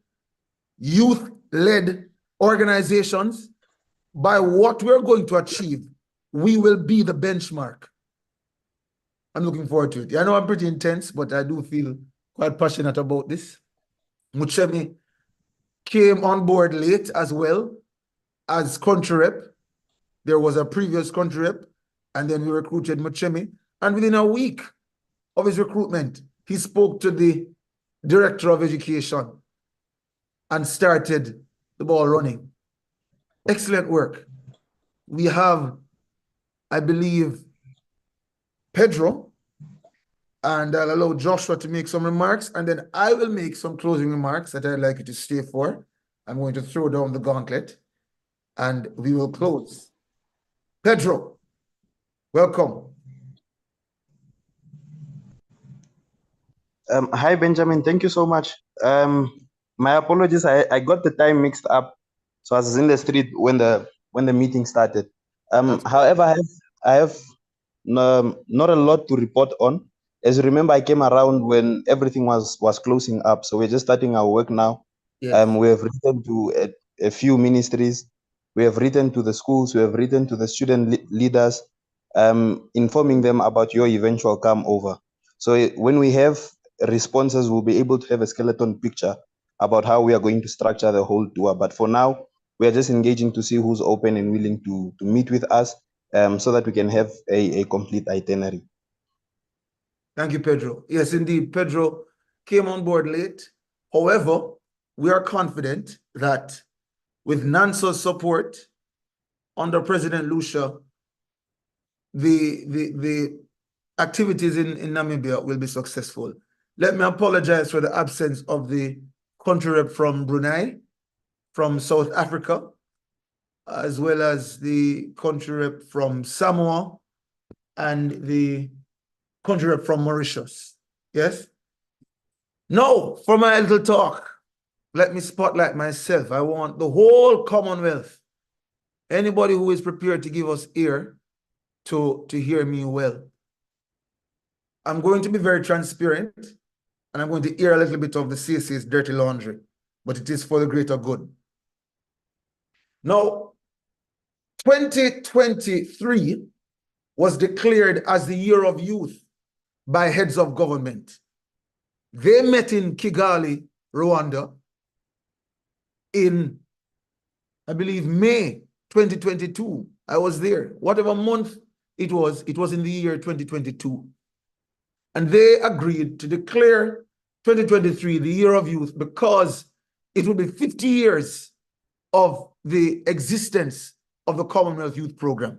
youth-led organizations, by what we're going to achieve, we will be the benchmark. I'm looking forward to it. I know I'm pretty intense, but I do feel quite passionate about this. Muchemi came on board late as well as country rep. There was a previous country rep, and then we recruited Muchemi. And within a week of his recruitment, he spoke to the director of education and started the ball running. Excellent work. We have, I believe, Pedro, and I'll allow Joshua to make some remarks, and then I will make some closing remarks that I'd like you to stay for. I'm going to throw down the gauntlet, and we will close. Pedro, welcome. Hi, Benjamin. Thank you so much. My apologies. I got the time mixed up, so I was in the street when the meeting started. However, I have not a lot to report on. As you remember, I came around when everything was closing up, so we're just starting our work now. Yes. We have written to a few ministries. We have written to the schools. We have written to the student leaders, informing them about your eventual come over. So when we have responses, we'll be able to have a skeleton picture about how we are going to structure the whole tour. But for now, we are just engaging to see who's open and willing to meet with us, so that we can have a complete itinerary. Thank you, Pedro. Yes, indeed, Pedro came on board late. However, we are confident that with NANSO's support under President Lucia, the activities in Namibia will be successful. Let me apologize for the absence of the country rep from Brunei, from South Africa, as well as the country rep from Samoa, and the country rep from Mauritius. Yes? Now, for my little talk, let me spotlight myself. I want the whole Commonwealth, anybody who is prepared to give us ear to hear me well. I'm going to be very transparent, and I'm going to air a little bit of the CSA's dirty laundry, but it is for the greater good. Now, 2023 was declared as the Year of Youth by heads of government. They met in Kigali, Rwanda, in, I believe, May 2022. I was there. Whatever month it was in the year 2022. And they agreed to declare 2023 the Year of Youth because it would be 50 years of the existence of the Commonwealth Youth Program.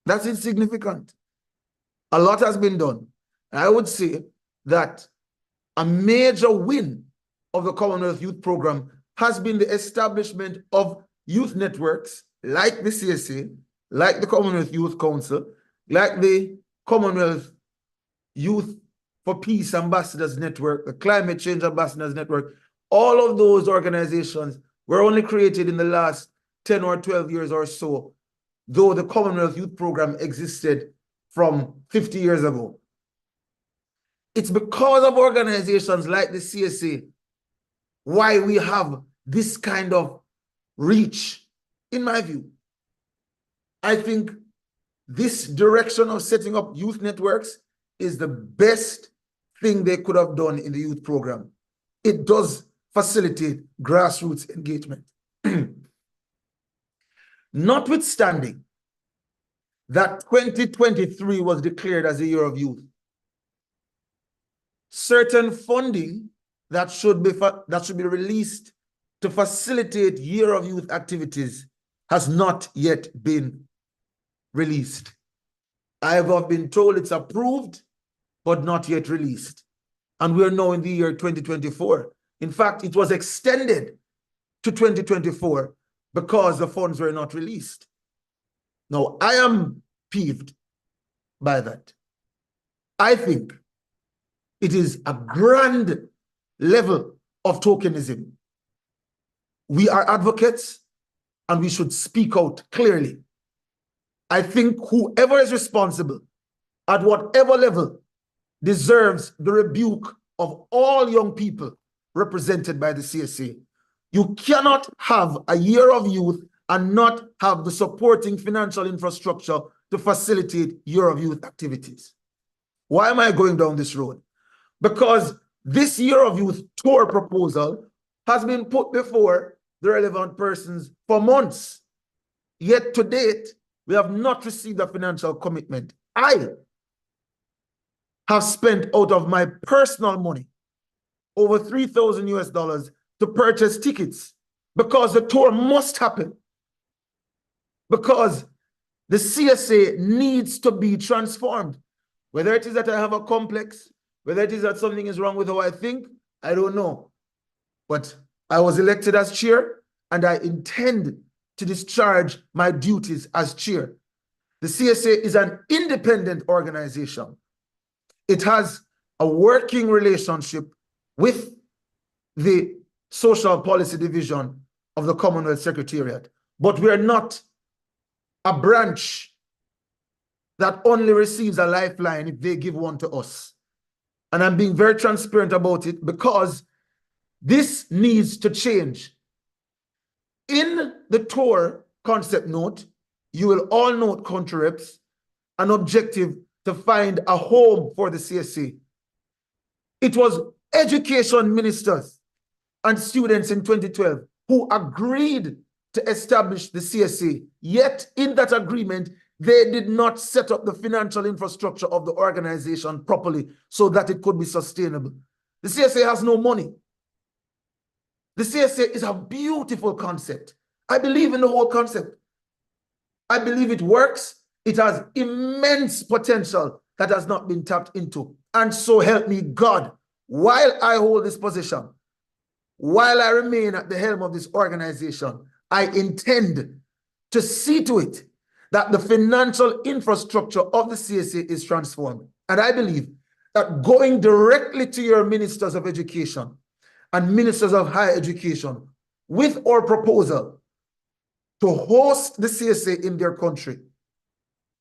That's insignificant. A lot has been done. I would say that a major win of the Commonwealth Youth Program has been the establishment of youth networks like the CSA, like the Commonwealth Youth Council, like the Commonwealth Youth for Peace Ambassadors Network, the Climate Change Ambassadors Network. All of those organizations were only created in the last 10 or 12 years or so, though the Commonwealth Youth Program existed from 50 years ago. It's because of organizations like the CSA why we have this kind of reach, in my view. I think this direction of setting up youth networks is the best thing they could have done in the youth program. It does facilitate grassroots engagement. Notwithstanding that 2023 was declared as a Year of Youth, certain funding that should be released to facilitate Year of Youth activities has not yet been released. I have been told it's approved, but not yet released. And we are now in the year 2024. In fact, it was extended to 2024 because the funds were not released. Now, I am peeved by that. I think it is a grand level of tokenism. We are advocates and we should speak out clearly. I think whoever is responsible at whatever level deserves the rebuke of all young people represented by the CSA. You cannot have a Year of Youth and not have the supporting financial infrastructure to facilitate Year of Youth activities. Why am I going down this road? Because this Year of Youth tour proposal has been put before the relevant persons for months. Yet to date, we have not received a financial commitment. I have spent out of my personal money over $3,000 to purchase tickets because the tour must happen. Because the CSA needs to be transformed. Whether it is that I have a complex, whether it is that something is wrong with how I think, I don't know. But I was elected as chair and I intend to discharge my duties as chair. The CSA is an independent organization. It has a working relationship with the Social Policy Division of the Commonwealth Secretariat, but we are not a branch that only receives a lifeline if they give one to us. And I'm being very transparent about it because this needs to change. In the tour concept note, you will all note, country reps, an objective to find a home for the CSA. It was education ministers and students in 2012 who agreed to establish the CSA. Yet in that agreement, they did not set up the financial infrastructure of the organization properly so that it could be sustainable. The CSA has no money. The CSA is a beautiful concept. I believe in the whole concept. I believe it works. It has immense potential that has not been tapped into. And so help me God, while I hold this position, while I remain at the helm of this organization, I intend to see to it that the financial infrastructure of the CSA is transformed. And I believe that going directly to your ministers of education and ministers of higher education with our proposal to host the CSA in their country,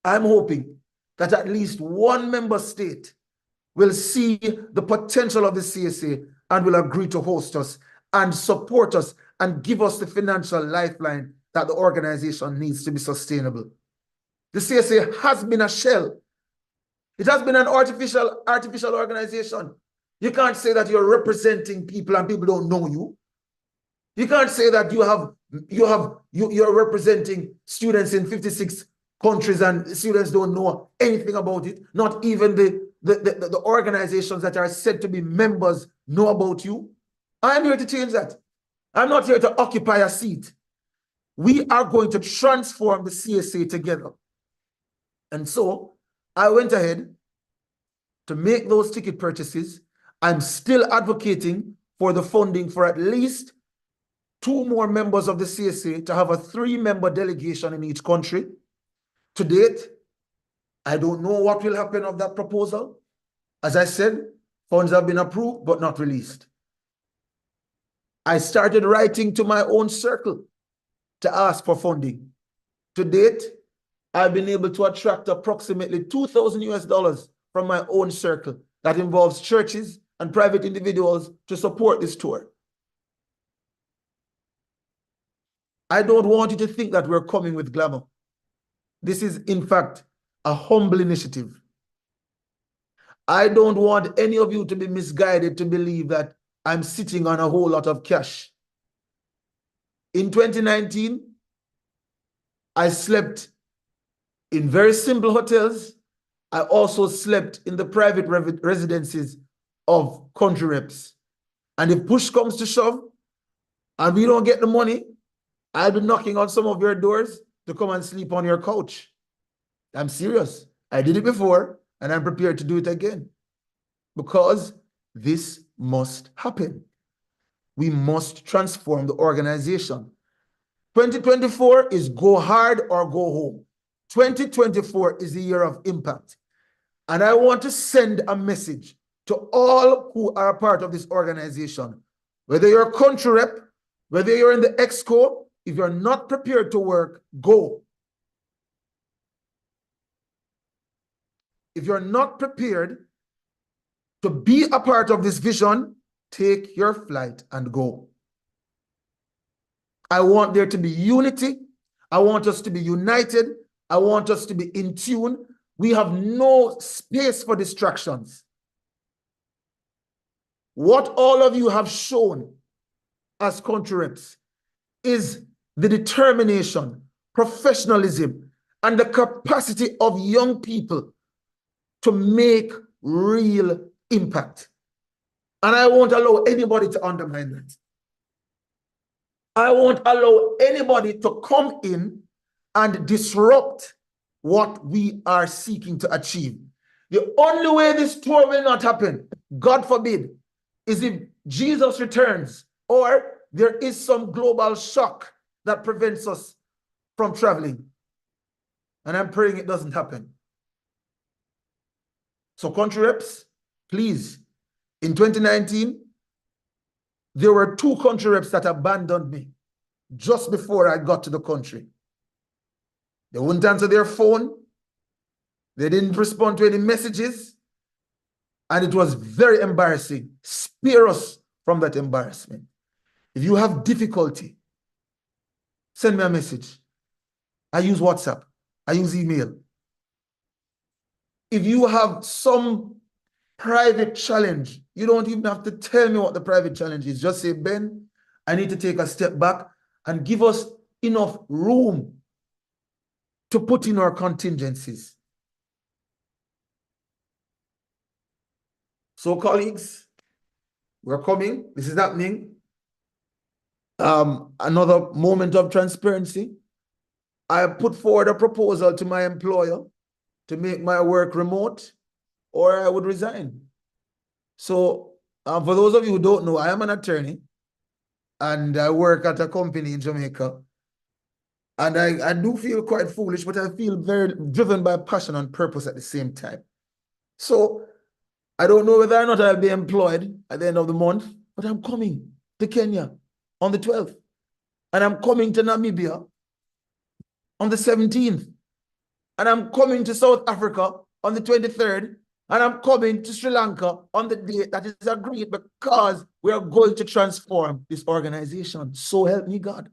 I'm hoping that at least one member state will see the potential of the CSA and will agree to host us and support us and give us the financial lifeline that the organization needs to be sustainable. The CSA has been a shell. It has been an artificial organization. You can't say that you're representing people and people don't know you. You can't say that you're representing students in 56 countries and students don't know anything about it. Not even the organizations that are said to be members know about you. I'm here to change that. I'm not here to occupy a seat. We are going to transform the CSA together. And so I went ahead to make those ticket purchases. I'm still advocating for the funding for at least 2 more members of the CSA to have a 3-member delegation in each country. To date, I don't know what will happen of that proposal. As I said, funds have been approved but not released. I started writing to my own circle to ask for funding. To date, I've been able to attract approximately $2,000 from my own circle. That involves churches and private individuals to support this tour. I don't want you to think that we're coming with glamour. This is, in fact, a humble initiative. I don't want any of you to be misguided to believe that I'm sitting on a whole lot of cash. In 2019, I slept in very simple hotels. I also slept in the private residences of country reps. And if push comes to shove and we don't get the money, I'll be knocking on some of your doors to come and sleep on your couch. I'm serious. I did it before and I'm prepared to do it again because this must happen. We must transform the organization. 2024 is go hard or go home. 2024 is the year of impact. And I want to send a message to all who are a part of this organization. Whether you're a country rep, whether you're in the exco, if you're not prepared to work, go. If you're not prepared to be a part of this vision, take your flight and go. I want there to be unity. I want us to be united. I want us to be in tune. We have no space for distractions. What all of you have shown as country reps is the determination, professionalism, and the capacity of young people to make real impact. And I won't allow anybody to undermine that. I won't allow anybody to come in and disrupt what we are seeking to achieve. The only way this tour will not happen, God forbid, is if Jesus returns or there is some global shock that prevents us from traveling. And I'm praying it doesn't happen. So country reps, please, in 2019, there were 2 country reps that abandoned me just before I got to the country. They wouldn't answer their phone. They didn't respond to any messages. And it was very embarrassing. Spare us from that embarrassment. If you have difficulty, send me a message. I use WhatsApp. I use email. If you have some private challenge, you don't even have to tell me what the private challenge is. Just say, Ben, I need to take a step back and give us enough room to put in our contingencies. So colleagues, we're coming. This is happening. Another moment of transparency. I put forward a proposal to my employer to make my work remote or I would resign. So for those of you who don't know, I am an attorney and I work at a company in Jamaica. And I do feel quite foolish, but I feel very driven by passion and purpose at the same time. So I don't know whether or not I'll be employed at the end of the month, but I'm coming to Kenya on the 12th. And I'm coming to Namibia on the 17th. And I'm coming to South Africa on the 23rd. And I'm coming to Sri Lanka on the date that is agreed, because we are going to transform this organization. So help me God.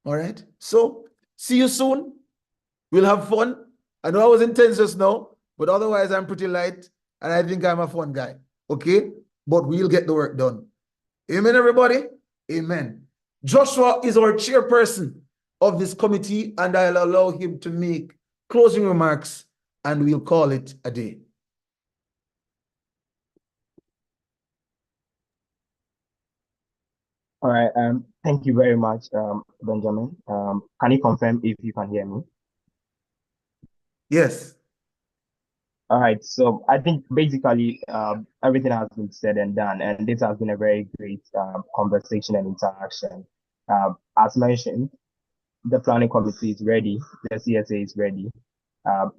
All right. So see you soon. We'll have fun. I know I was intense just now, but otherwise I'm pretty light and I think I'm a fun guy. Okay. But we'll get the work done. Amen, everybody. Amen. Joshua is our chairperson of this committee, and I'll allow him to make closing remarks and we'll call it a day. All right. Thank you very much, Benjamin. Can you confirm if you can hear me? Yes. All right. So I think basically everything has been said and done, and this has been a very great conversation and interaction. As mentioned, the planning committee is ready. The CSA is ready.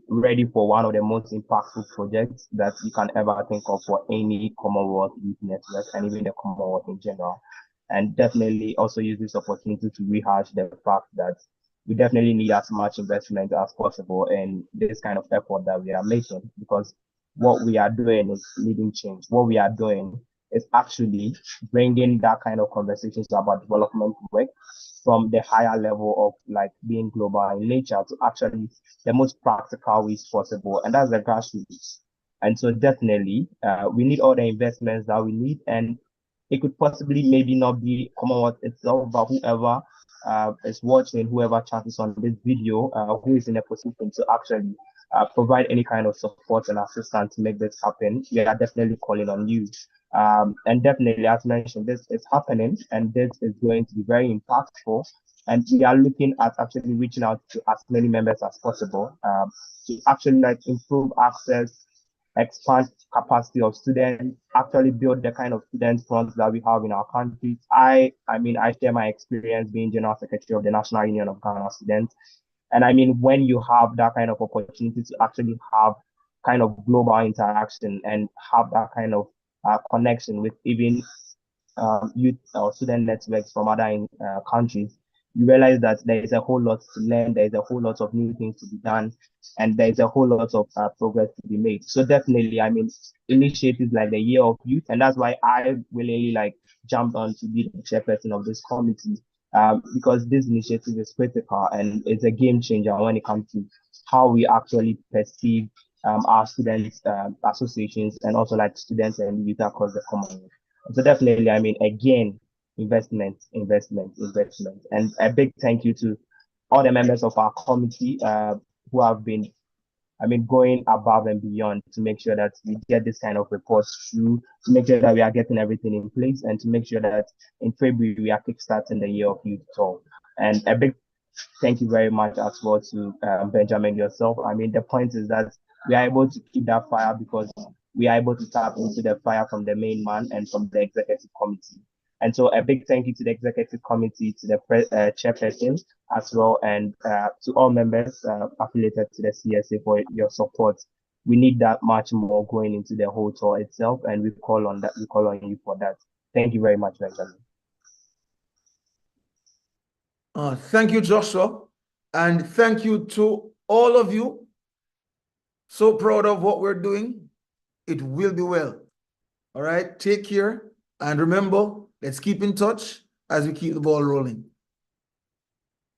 Ready for one of the most impactful projects that you can ever think of for any Commonwealth youth network and even the Commonwealth in general. And definitely also use this opportunity to rehash the fact that we definitely need as much investment as possible in this kind of effort that we are making, because what we are doing is leading change. What we are doing is actually bringing that kind of conversations about development work from the higher level of like being global in nature to actually the most practical ways possible. And that's the grassroots. And so definitely we need all the investments that we need, and it could possibly maybe not be Commonwealth itself, but whoever is watching, whoever chances on this video, who is in a position to actually provide any kind of support and assistance to make this happen, we are definitely calling on you. And definitely, as mentioned, this is happening and this is going to be very impactful. And we are looking at actually reaching out to as many members as possible to actually like improve access, expand capacity of students, actually build the kind of student fronts that we have in our country. I mean, I share my experience being General Secretary of the National Union of Ghana Students. And I mean, when you have that kind of opportunity to actually have kind of global interaction and have that kind of connection with even youth or student networks from other countries, you realize that there is a whole lot to learn, there is a whole lot of new things to be done, and there is a whole lot of progress to be made. So definitely, I mean, initiatives like the Year of Youth, and that's why I willingly like jumped on to be the chairperson of this committee, because this initiative is critical and it's a game changer when it comes to how we actually perceive our students associations and also like students and youth across the Commonwealth. So definitely, I mean, again, investment. And a big thank you to all the members of our committee who have been, I mean, going above and beyond to make sure that we get this kind of reports through, to make sure that we are getting everything in place, and to make sure that in February we are kickstarting the Year of Youth Tour. And a big thank you very much as well to Benjamin yourself. I mean, the point is that we are able to keep that fire because we are able to tap into the fire from the main man and from the executive committee. And so a big thank you to the executive committee, to the chairperson as well, and to all members affiliated to the CSA for your support. We need that much more going into the whole tour itself, and we call on that. We call on you for that. Thank you very much, Benjamin. Thank you, Joshua. And thank you to all of you. So proud of what we're doing. It will be well. All right. Take care. And remember, let's keep in touch as we keep the ball rolling.